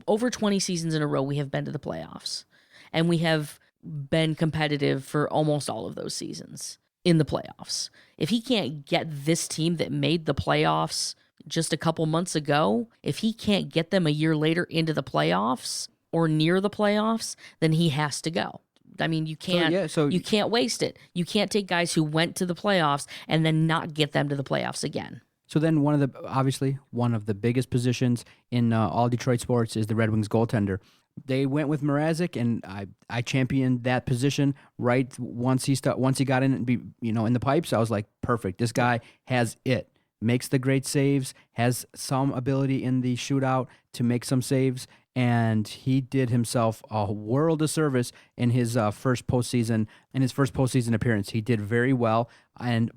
over 20 seasons in a row. We have been to the playoffs, and we have been competitive for almost all of those seasons in the playoffs. If he can't get this team that made the playoffs just a couple months ago, if he can't get them a year later into the playoffs or near the playoffs, then he has to go. I mean, you can't you can't waste it. You can't take guys who went to the playoffs and then not get them to the playoffs again. So then one of the biggest positions in all Detroit sports is the Red Wings goaltender. They went with Mrazek, and I championed that position right once he got in in the pipes. I was like, perfect. This guy has it. Makes the great saves, has some ability in the shootout to make some saves, and he did himself a world of service in his first postseason appearance. He did very well,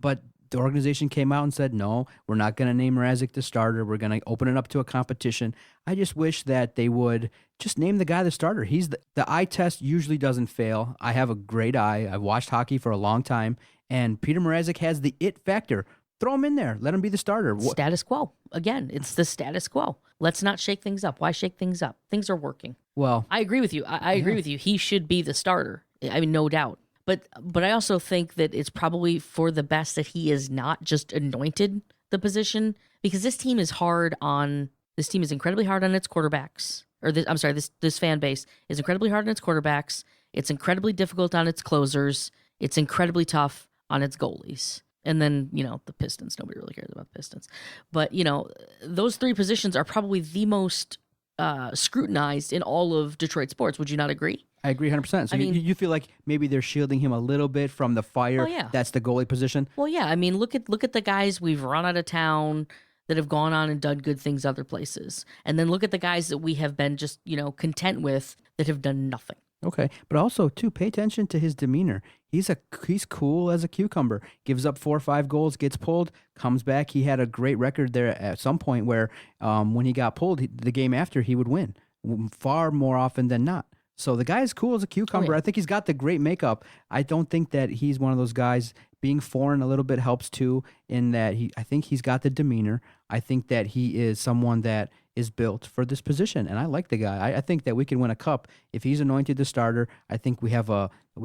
but the organization came out and said, no, we're not going to name Mrazek the starter. We're going to open it up to a competition. I just wish that they would just name the guy the starter. The eye test usually doesn't fail. I have a great eye. I've watched hockey for a long time, and Peter Mrazek has the it factor. Throw him in there. Let him be the starter. Status quo. Again, it's the status quo. Let's not shake things up. Why shake things up? Things are working. Well, I agree with you. I agree with you. He should be the starter. I mean, no doubt. But I also think that it's probably for the best that he is not just anointed the position, because this team is incredibly hard on its quarterbacks. This fan base is incredibly hard on its quarterbacks. It's incredibly difficult on its closers. It's incredibly tough on its goalies. And then, the Pistons. Nobody really cares about the Pistons. But, those three positions are probably the most scrutinized in all of Detroit sports. Would you not agree? I agree 100%. So you feel like maybe they're shielding him a little bit from the fire. Oh, yeah. That's the goalie position. Well, yeah. I mean, look at the guys we've run out of town that have gone on and done good things other places. And then look at the guys that we have been just, content with that have done nothing. Okay, but also too, pay attention to his demeanor. He's cool as a cucumber. Gives up 4 or 5 goals, gets pulled, comes back. He had a great record there at some point where, when he got pulled, the game after he would win far more often than not. So the guy is cool as a cucumber. Oh, yeah. I think he's got the great makeup. I don't think that he's one of those guys. Being foreign a little bit helps too. In that I think he's got the demeanor. I think that he is someone that is built for this position, and I like the guy. I think that we can win a cup if he's anointed the starter. I think we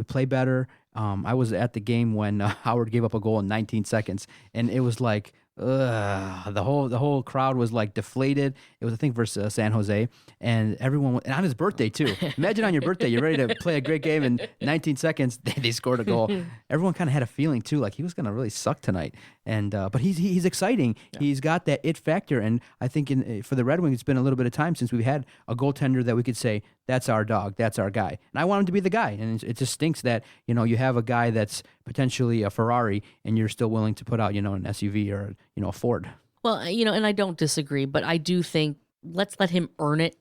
play better. I was at the game when Howard gave up a goal in 19 seconds, and it was like the whole crowd was like deflated. It was, I think, versus San Jose, and everyone, and on his birthday too. Imagine on your birthday, you're ready to play a great game, in 19 seconds they scored a goal. Everyone kind of had a feeling too, like he was gonna really suck tonight. And but he's exciting. Yeah. He's got that it factor, and I think for the Red Wings, it's been a little bit of time since we've had a goaltender that we could say that's our dog, that's our guy. And I want him to be the guy. And it just stinks that, you have a guy that's potentially a Ferrari and you're still willing to put out, an SUV or, a Ford. Well, and I don't disagree, but I do think let's let him earn it,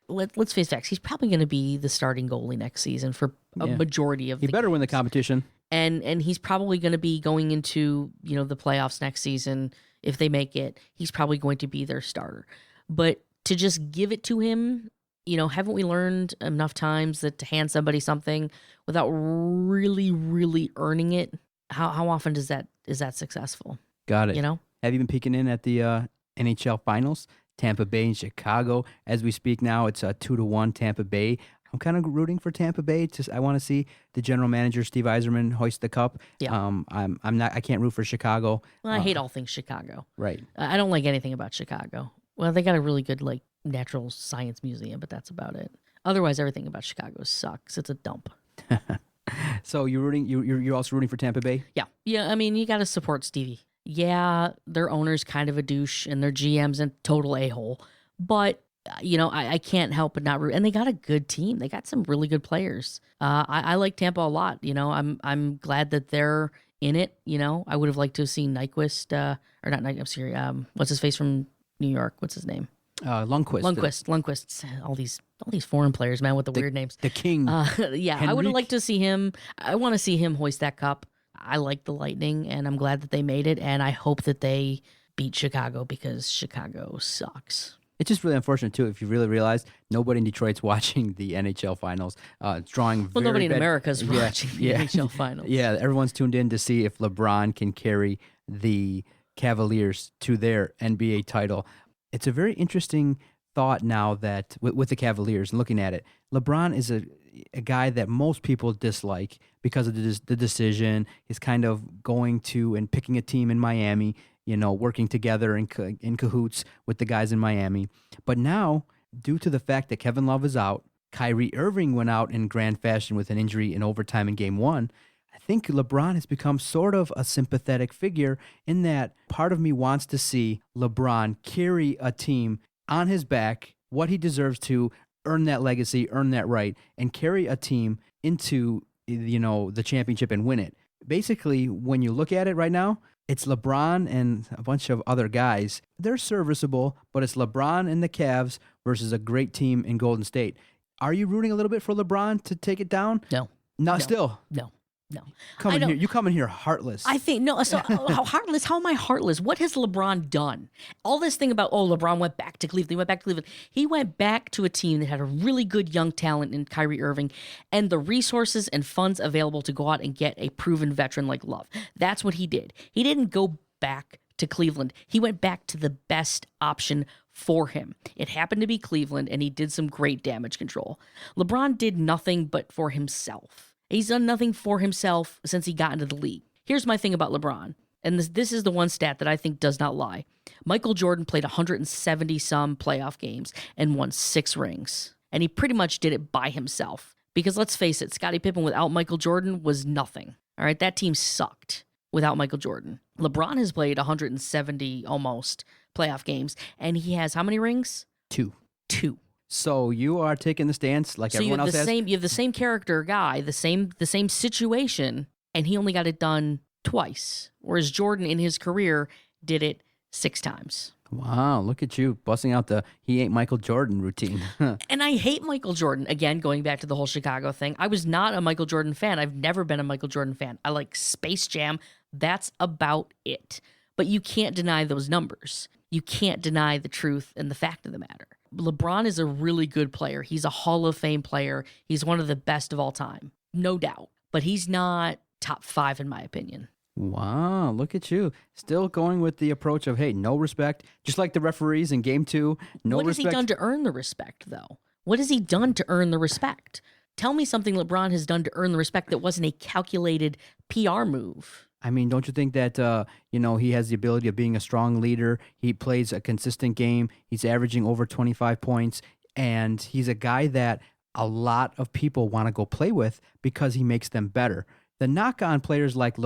Let's face facts. He's probably going to be the starting goalie next season for a majority of the He better games. win the competition. And he's probably going to be going into, the playoffs next season. If they make it, he's probably going to be their starter. But to just give it to him, haven't we learned enough times that to hand somebody something without really, really earning it, how often is that successful? Got it. Have you been peeking in at the NHL Finals? Tampa Bay and Chicago. As we speak now, it's 2-1 Tampa Bay. I'm kind of rooting for Tampa Bay. I want to see the general manager Steve Yzerman hoist the cup. Yeah. I'm not. I can't root for Chicago. Well, I hate all things Chicago. Right. I don't like anything about Chicago. Well, they got a really good natural science museum, but that's about it. Otherwise, everything about Chicago sucks. It's a dump. So you're rooting. You're also rooting for Tampa Bay. Yeah. I mean, you got to support Stevie. Yeah, their owner's kind of a douche and their GM's a total a-hole. But, I can't help but not root. And they got a good team. They got some really good players. I like Tampa a lot. I'm glad that they're in it. I would have liked to have seen Nyquist, or not Nyquist, I'm sorry, what's his face from New York? What's his name? Lundqvist. Lundqvist. All these foreign players, man, with the weird names. The King. Yeah, I would have liked to see him. I want to see him hoist that cup. I like the Lightning, and I'm glad that they made it, and I hope that they beat Chicago because Chicago sucks. It's just really unfortunate, too, if you really realize nobody in Detroit's watching the NHL Finals. It's drawing Well, nobody in bad... America's watching the NHL Finals. Yeah, everyone's tuned in to see if LeBron can carry the Cavaliers to their NBA title. It's a very interesting thought now that with the Cavaliers and looking at it, LeBron is a guy that most people dislike because of the decision. He's kind of going to and picking a team in Miami, working together in cahoots with the guys in Miami. But now, due to the fact that Kevin Love is out, Kyrie Irving went out in grand fashion with an injury in overtime in Game 1, I think LeBron has become sort of a sympathetic figure in that part of me wants to see LeBron carry a team on his back, what he deserves to, earn that legacy, earn that right, and carry a team into, the championship and win it. Basically, when you look at it right now, it's LeBron and a bunch of other guys. They're serviceable, but it's LeBron and the Cavs versus a great team in Golden State. Are you rooting a little bit for LeBron to take it down? No. Still? No. You come in here heartless. I think no. So how heartless? How am I heartless? What has LeBron done? All this thing about LeBron went back to Cleveland. He went back to a team that had a really good young talent in Kyrie Irving, and the resources and funds available to go out and get a proven veteran like Love. That's what he did. He didn't go back to Cleveland. He went back to the best option for him. It happened to be Cleveland, and he did some great damage control. LeBron did nothing but for himself. He's done nothing for himself since he got into the league. Here's my thing about LeBron, and this is the one stat that I think does not lie. Michael Jordan played 170-some playoff games and won 6 rings, and he pretty much did it by himself. Because let's face it, Scottie Pippen without Michael Jordan was nothing. All right, that team sucked without Michael Jordan. LeBron has played 170 almost playoff games, and he has how many rings? 2. 2. So you are taking the stance like so everyone else has? You have the same character guy, the same situation, and he only got it done twice. Whereas Jordan in his career did it 6 times. Wow, look at you busting out the he ain't Michael Jordan routine. And I hate Michael Jordan. Again, going back to the whole Chicago thing, I was not a Michael Jordan fan. I've never been a Michael Jordan fan. I like Space Jam. That's about it. But you can't deny those numbers. You can't deny the truth and the fact of the matter. LeBron is a really good player. He's a Hall of Fame player. He's one of the best of all time, no doubt. But he's not top 5 in my opinion. Wow, look at you. Still going with the approach of, hey, no respect. Just like the referees in Game 2, no what respect. What has he done to earn the respect, though? What has he done to earn the respect? Tell me something LeBron has done to earn the respect that wasn't a calculated PR move. I mean, don't you think that, he has the ability of being a strong leader? He plays a consistent game. He's averaging over 25 points. And he's a guy that a lot of people want to go play with because he makes them better. The knock on players like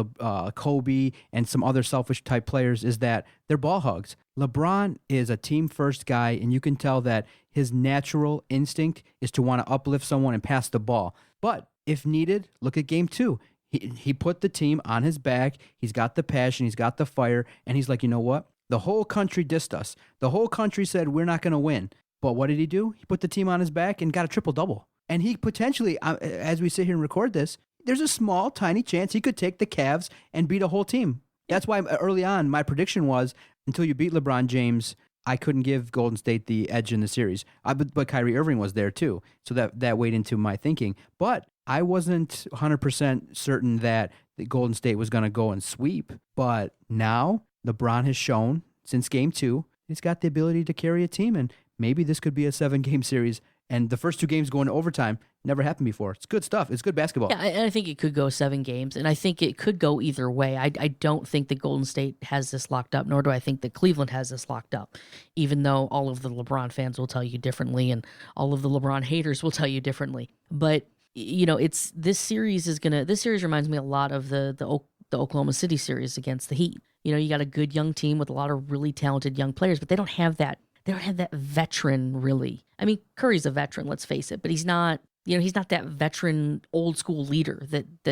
Kobe and some other selfish type players is that they're ball hogs. LeBron is a team first guy, and you can tell that his natural instinct is to want to uplift someone and pass the ball. But if needed, look at game 2. He put the team on his back. He's got the passion. He's got the fire. And he's like, you know what? The whole country dissed us. The whole country said we're not going to win. But what did he do? He put the team on his back and got a triple-double. And he potentially, as we sit here and record this, there's a small, tiny chance he could take the Cavs and beat a whole team. That's why early on my prediction was, until you beat LeBron James, I couldn't give Golden State the edge in the series. But Kyrie Irving was there too. So that weighed into my thinking. But I wasn't 100% certain that the Golden State was going to go and sweep. But now LeBron has shown since game 2, he's got the ability to carry a team. And maybe this could be a 7-game series. And the first 2 games going to overtime never happened before. It's good stuff. It's good basketball. Yeah, and I think it could go 7 games, and I think it could go either way. I don't think that Golden State has this locked up, nor do I think that Cleveland has this locked up, even though all of the LeBron fans will tell you differently, and all of the LeBron haters will tell you differently. But this series reminds me a lot of the Oklahoma City series against the Heat. You got a good young team with a lot of really talented young players, but they don't have that. They don't have that veteran, really. I mean, Curry's a veteran, let's face it, but he's not. He's not that veteran, old school leader that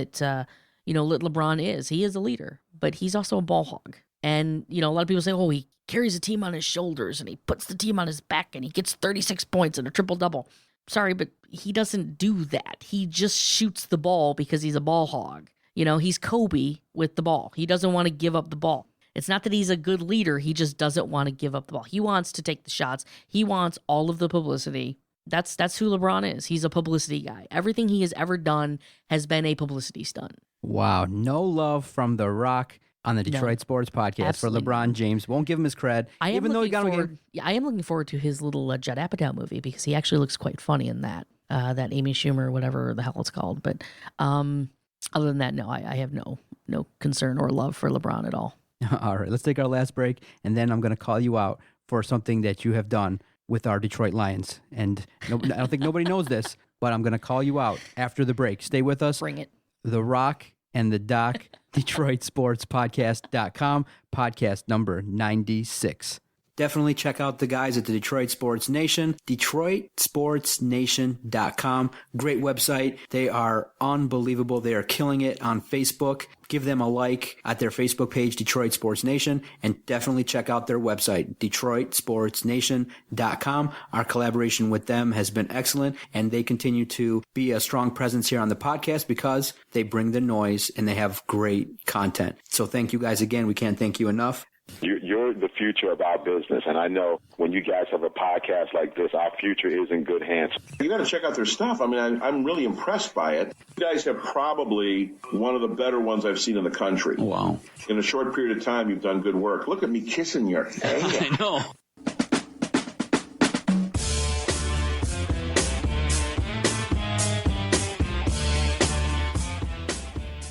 LeBron is. He is a leader, but he's also a ball hog. And a lot of people say, "Oh, he carries a team on his shoulders and he puts the team on his back and he gets 36 points and a triple double." Sorry, but he doesn't do that. He just shoots the ball because he's a ball hog. He's Kobe with the ball. He doesn't want to give up the ball. It's not that he's a good leader. He just doesn't want to give up the ball. He wants to take the shots. He wants all of the publicity. That's who LeBron is. He's a publicity guy. Everything he has ever done has been a publicity stunt. Wow. No love from The Rock on the Detroit Sports Podcast Absolutely. for LeBron James. Won't give him his cred. I am looking forward to his little Judd Apatow movie because he actually looks quite funny in that Amy Schumer, whatever the hell it's called. But other than that, no, I have no concern or love for LeBron at all. All right, let's take our last break, and then I'm going to call you out for something that you have done with our Detroit Lions. And I don't think nobody knows this, but I'm going to call you out after the break. Stay with us. Bring it. The Rock and the Doc, DetroitSportsPodcast.com, podcast number 96. Definitely check out the guys at the Detroit Sports Nation, DetroitSportsNation.com. Great website. They are unbelievable. They are killing it on Facebook. Give them a like at their Facebook page, Detroit Sports Nation, and definitely check out their website, DetroitSportsNation.com. Our collaboration with them has been excellent, and they continue to be a strong presence here on the podcast because they bring the noise and they have great content. So thank you guys again. We can't thank you enough. You're the future of our business, and I know when you guys have a podcast like this, our future is in good hands. You got to check out their stuff. I mean, I'm really impressed by it. You guys have probably one of the better ones I've seen in the country. Wow. In a short period of time, you've done good work. Look at me kissing your hand. I know.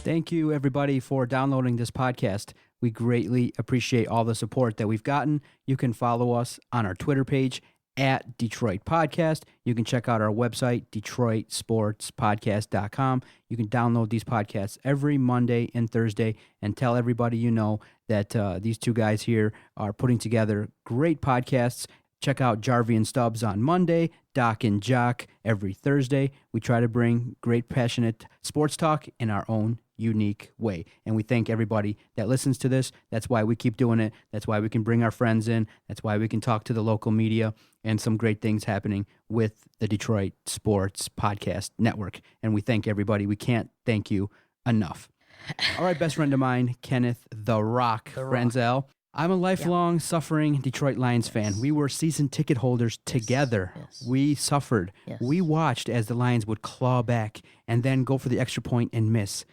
Thank you, everybody, for downloading this podcast. We greatly appreciate all the support that we've gotten. You can follow us on our Twitter page at Detroit Podcast. You can check out our website, DetroitSportsPodcast.com. You can download these podcasts every Monday and Thursday and tell everybody you know that these two guys here are putting together great podcasts. Check out Jarvie and Stubbs on Monday, Doc and Jock every Thursday. We try to bring great, passionate sports talk in our own unique way. And we thank everybody that listens to this. That's why we keep doing it. That's why we can bring our friends in. That's why we can talk to the local media and some great things happening with the Detroit Sports Podcast Network. And we thank everybody. We can't thank you enough. All right, best friend of mine, Kenneth The Rock Franzel. I'm a lifelong suffering Detroit Lions fan. We were season ticket holders together. Yes. We suffered. Yes. We watched as the Lions would claw back and then go for the extra point and miss.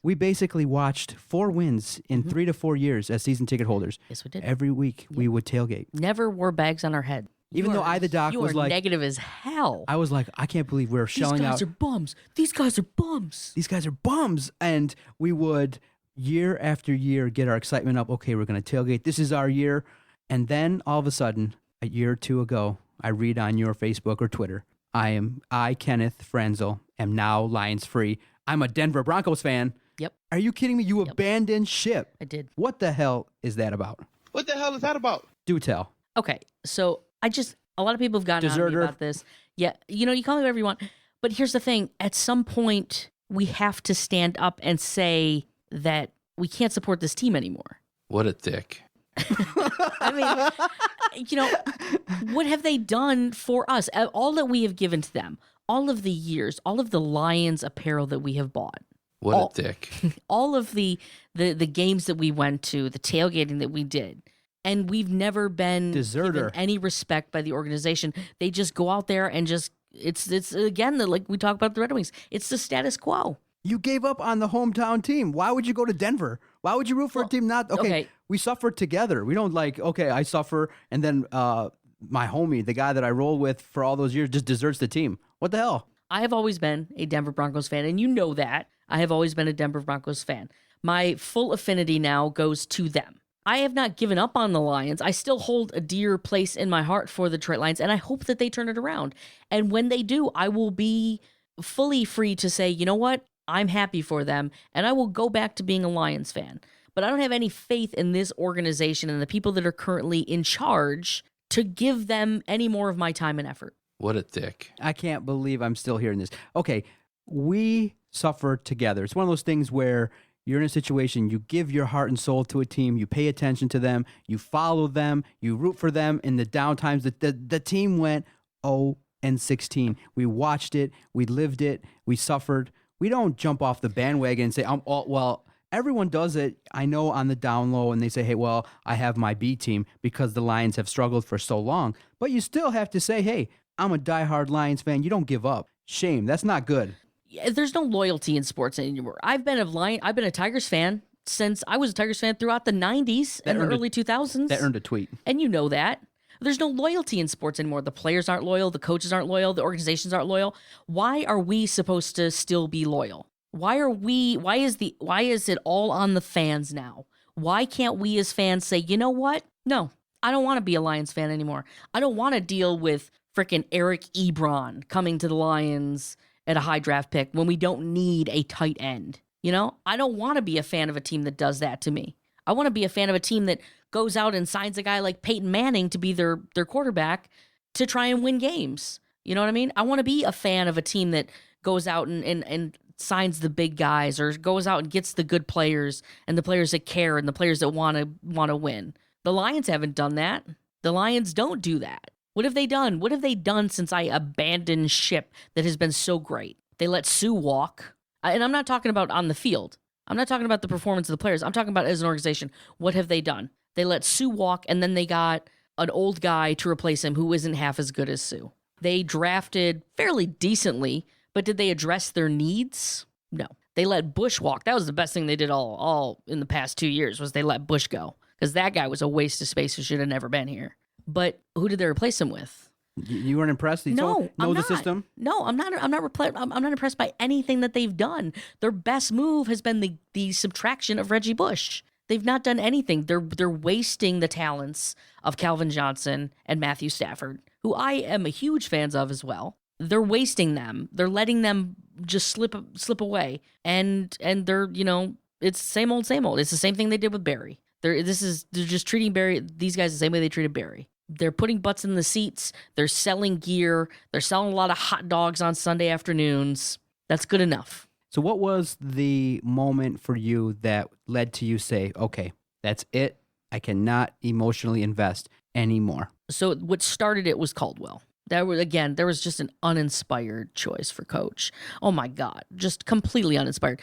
We basically watched 4 wins in 3 to 4 years as season ticket holders. Yes, we did. Every week we would tailgate. Never wore bags on our head. Even though the Doc was like negative as hell. I was like, I can't believe we're shelling out. These guys are bums. These guys are bums. These guys are bums. And we would year after year get our excitement up. Okay, we're going to tailgate. This is our year. And then all of a sudden, a year or two ago, I read on your Facebook or Twitter, I, Kenneth Franzel, am now Lions free. I'm a Denver Broncos fan. Yep. Are you kidding me? You abandoned ship. I did. What the hell is that about? What the hell is that about? Do tell. Okay, so I A lot of people have gotten on me about this. Yeah, you know, you call me whatever you want. But here's the thing. At some point, we have to stand up and say that we can't support this team anymore. What a dick. I mean, you know, what have they done for us? All that we have given to them, all of the years, all of the Lions apparel that we have bought. What a dick. All of the games that we went to, the tailgating that we did. And we've never been given any respect by the organization. They just go out there and just, it's again, like we talk about the Red Wings, it's the status quo. You gave up on the hometown team. Why would you go to Denver? Why would you root for a team not, okay, we suffered together. We don't like, okay, I suffer, and then my homie, the guy that I roll with for all those years, just deserts the team. What the hell? I have always been a Denver Broncos fan, and you know that. I have always been a Denver Broncos fan. My full affinity now goes to them. I have not given up on the Lions. I still hold a dear place in my heart for the Detroit Lions, and I hope that they turn it around. And when they do, I will be fully free to say, you know what? I'm happy for them, and I will go back to being a Lions fan. But I don't have any faith in this organization and the people that are currently in charge to give them any more of my time and effort. What a dick. I can't believe I'm still hearing this. Okay, we suffer together. It's one of those things where you're in a situation, you give your heart and soul to a team, you pay attention to them, you follow them, you root for them. In the down times, the team went 0-16. We watched it, we lived it, we suffered. We don't jump off the bandwagon and say, well, everyone does it, I know, on the down low, and they say, hey, well, I have my B team because the Lions have struggled for so long. But you still have to say, hey, I'm a diehard Lions fan. You don't give up. Shame. That's not good. Yeah, there's no loyalty in sports anymore. I've been a Tigers fan since I was a Tigers fan throughout the 90s and the early 2000s. That earned a tweet. And you know that. There's no loyalty in sports anymore. The players aren't loyal. The coaches aren't loyal. The organizations aren't loyal. Why are we supposed to still be loyal? Why is it all on the fans now? Why can't we as fans say, you know what? No, I don't want to be a Lions fan anymore. I don't want to deal with frickin' Eric Ebron coming to the Lions at a high draft pick when we don't need a tight end. You know, I don't want to be a fan of a team that does that to me. I want to be a fan of a team that goes out and signs a guy like Peyton Manning to be their quarterback to try and win games. You know what I mean? I want to be a fan of a team that goes out and signs the big guys, or goes out and gets the good players and the players that care and the players that want to win. The Lions haven't done that. The Lions don't do that. What have they done? What have they done since I abandoned ship that has been so great? They let Sue walk. And I'm not talking about on the field. I'm not talking about the performance of the players. I'm talking about as an organization. What have they done? They let Sue walk, and then they got an old guy to replace him who isn't half as good as Sue. They drafted fairly decently, but did they address their needs? No. They let Bush walk. That was the best thing they did all in the past 2 years, was they let Bush go. Because that guy was a waste of space who should have never been here. But who did they replace him with? You weren't impressed? No, know the system? No, I'm not impressed by anything that they've done. Their best move has been the subtraction of Reggie Bush. They've not done anything. They're wasting the talents of Calvin Johnson and Matthew Stafford, who I am a huge fans of as well. They're wasting them. They're letting them just slip away. And they're, you know, it's same old, same old. It's the same thing they did with Barry. They're just treating these guys the same way they treated Barry. They're putting butts in the seats. They're selling gear. They're selling a lot of hot dogs on Sunday afternoons. That's good enough. So what was the moment for you that led to you say, okay, that's it. I cannot emotionally invest anymore? So what started it was Caldwell. There was just an uninspired choice for coach. Oh my God, just completely uninspired.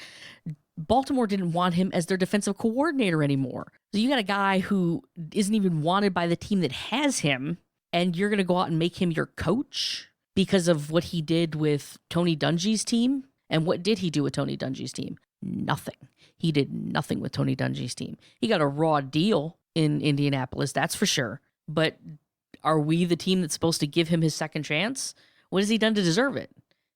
Baltimore didn't want him as their defensive coordinator anymore. So you got a guy who isn't even wanted by the team that has him, and you're going to go out and make him your coach because of what he did with Tony Dungy's team. And what did he do with Tony Dungy's team? Nothing. He did nothing with Tony Dungy's team. He got a raw deal in Indianapolis, that's for sure. But are we the team that's supposed to give him his second chance? What has he done to deserve it?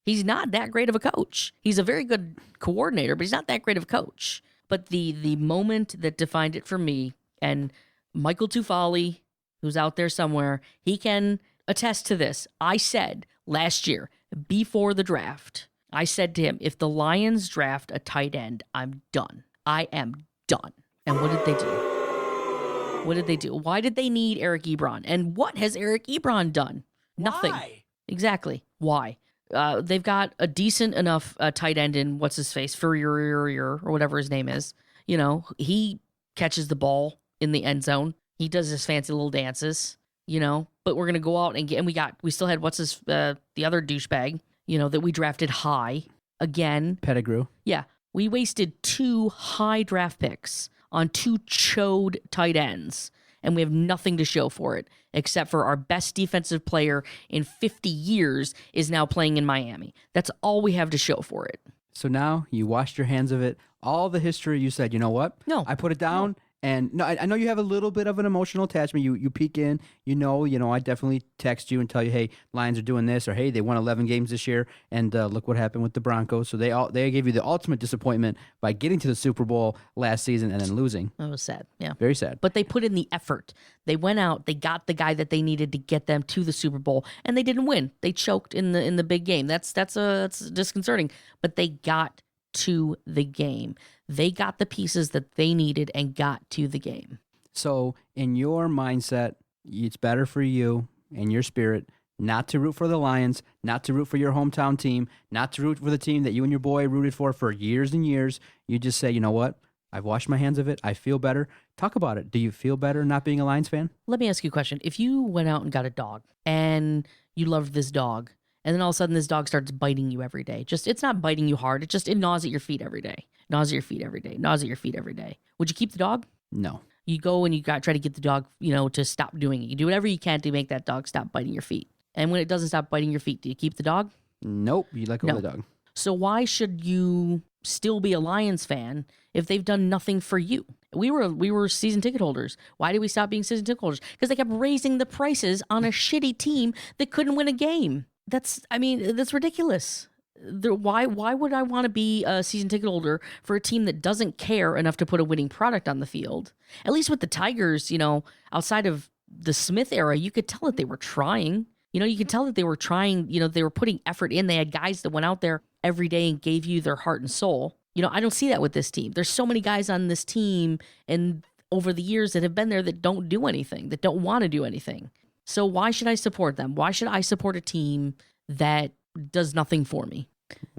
He's not that great of a coach. He's a very good coordinator, but he's not that great of a coach. But the moment that defined it for me, and Michael Tufali, who's out there somewhere, he can attest to this. I said last year, before the draft, I said to him, if the Lions draft a tight end, I'm done. I am done. And what did they do? What did they do? Why did they need Eric Ebron? And what has Eric Ebron done? Nothing. Why? Exactly. Why? They've got a decent enough tight end in what's his face, Furrier or whatever his name is. You know, he catches the ball in the end zone. He does his fancy little dances. You know, but we're gonna go out and we still had the other douchebag. You know, that we drafted high again. Pettigrew. Yeah, we wasted 2 high draft picks on 2 chode tight ends, and we have nothing to show for it except for our best defensive player in 50 years is now playing in Miami. That's all we have to show for it. So now you washed your hands of it. All the history, you said, you know what? No. I put it down. No. And no, I know you have a little bit of an emotional attachment. You peek in, you know, I definitely text you and tell you, hey, Lions are doing this, or hey, they won 11 games this year, and look what happened with the Broncos. So they gave you the ultimate disappointment by getting to the Super Bowl last season and then losing. That was sad. Yeah, very sad. But they put in the effort. They went out, they got the guy that they needed to get them to the Super Bowl, and they didn't win. They choked in the big game. That's disconcerting. But they got to the game. They got the pieces that they needed and got to the game. So in your mindset, it's better for you and your spirit not to root for the Lions, not to root for your hometown team, not to root for the team that you and your boy rooted for years and years. You just say, you know what? I've washed my hands of it. I feel better. Talk about it. Do you feel better not being a Lions fan? Let me ask you a question. If you went out and got a dog and you loved this dog, and then all of a sudden this dog starts biting you every day. It's not biting you hard. It gnaws at your feet every day. Gnaws at your feet every day. Gnaws at your feet every day. Would you keep the dog? No. You go and try to get the dog, to stop doing it. You do whatever you can to make that dog stop biting your feet. And when it doesn't stop biting your feet, do you keep the dog? Nope. You let go of the dog. So why should you still be a Lions fan if they've done nothing for you? We were season ticket holders. Why did we stop being season ticket holders? Because they kept raising the prices on a shitty team that couldn't win a game. That's ridiculous. Why would I want to be a season ticket holder for a team that doesn't care enough to put a winning product on the field? At least with the Tigers, outside of the Smith era, you could tell that they were trying. You could tell that they were trying, they were putting effort in. They had guys that went out there every day and gave you their heart and soul. I don't see that with this team. There's so many guys on this team and over the years that have been there that don't do anything, that don't want to do anything. So why should I support them? Why should I support a team that does nothing for me?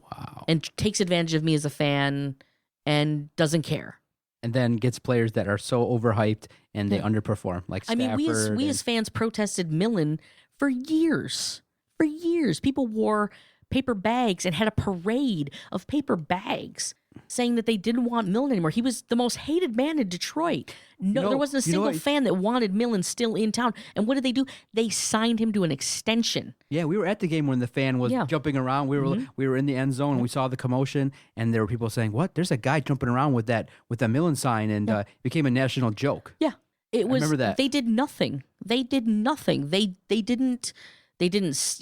Wow. And takes advantage of me as a fan and doesn't care. And then gets players that are so overhyped and they underperform. Like Stafford. We as fans protested Millen for years. For years. People wore paper bags and had a parade of paper bags saying that they didn't want Millen anymore. He was the most hated man in Detroit. No, there wasn't a single fan that wanted Millen still in town. And what did they do? They signed him to an extension. Yeah, we were at the game when the fan was jumping around. We were in the end zone and we saw the commotion, and there were people saying, "What? There's a guy jumping around with that Millen sign," and it became a national joke. Yeah, I remember that. They did nothing. They didn't. They didn't,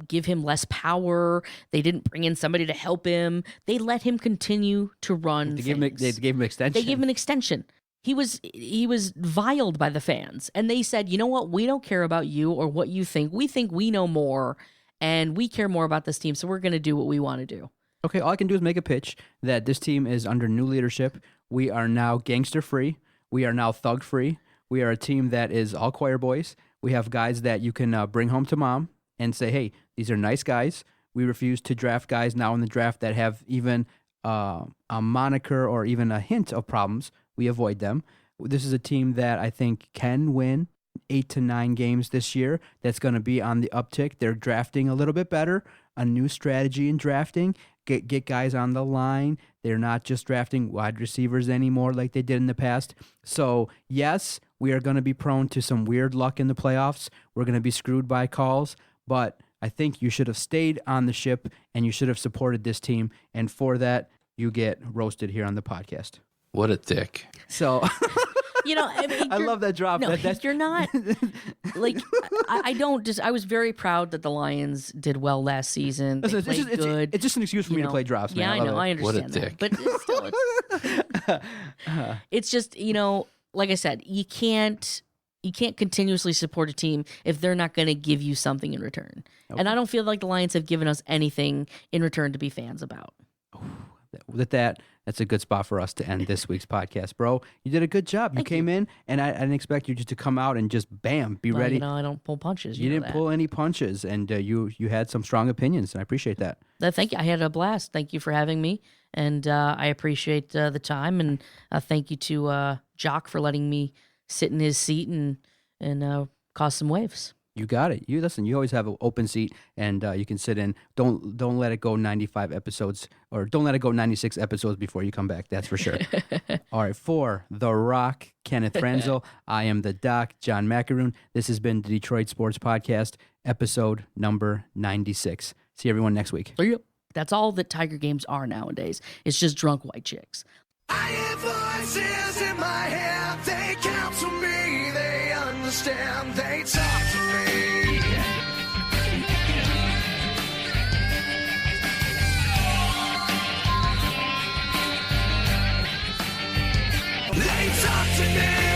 give him less power. They didn't bring in somebody to help him. They let him continue to run. They gave him an extension. They gave him an extension. He was viled by the fans, and they said, "You know what? We don't care about you or what you think. We think we know more, and we care more about this team. So we're going to do what we want to do." Okay, all I can do is make a pitch that this team is under new leadership. We are now gangster free. We are now thug free. We are a team that is all choir boys. We have guys that you can bring home to mom and say, hey, these are nice guys. We refuse to draft guys now in the draft that have even a moniker or even a hint of problems. We avoid them. This is a team that I think can win 8 to 9 games this year. That's going to be on the uptick. They're drafting a little bit better, a new strategy in drafting, get guys on the line. They're not just drafting wide receivers anymore like they did in the past. So, yes, we are going to be prone to some weird luck in the playoffs. We're going to be screwed by calls, but I think you should have stayed on the ship and you should have supported this team. And for that, you get roasted here on the podcast. What a dick. So... I love that drop. No, you're not like I don't. Just I was very proud that the Lions did well last season. They played good. It's just an excuse for me to play drops. Yeah, man. I know. I understand What a dick. that, but it's just like I said, you can't continuously support a team if they're not going to give you something in return. Okay. And I don't feel like the Lions have given us anything in return to be fans about. with that, that's a good spot for us to end this week's podcast, bro. You did a good job. You came in, and I didn't expect you just to come out and just bam, be ready. You know, I don't pull punches. You didn't pull any punches, and you had some strong opinions, and I appreciate that. Thank you. I had a blast. Thank you for having me, and I appreciate the time, and thank you to Jock for letting me sit in his seat and cause some waves. You got it. You listen. You always have an open seat, and you can sit in. Don't let it go 95 episodes, or don't let it go 96 episodes before you come back. That's for sure. All right. For The Rock, Kenneth Franzel, I am the Doc, John Macaroon. This has been the Detroit Sports Podcast, episode number 96. See everyone next week. That's all that Tiger games are nowadays. It's just drunk white chicks. I hear voices in my head. They counsel me. They understand. They talk to me. They talk to me.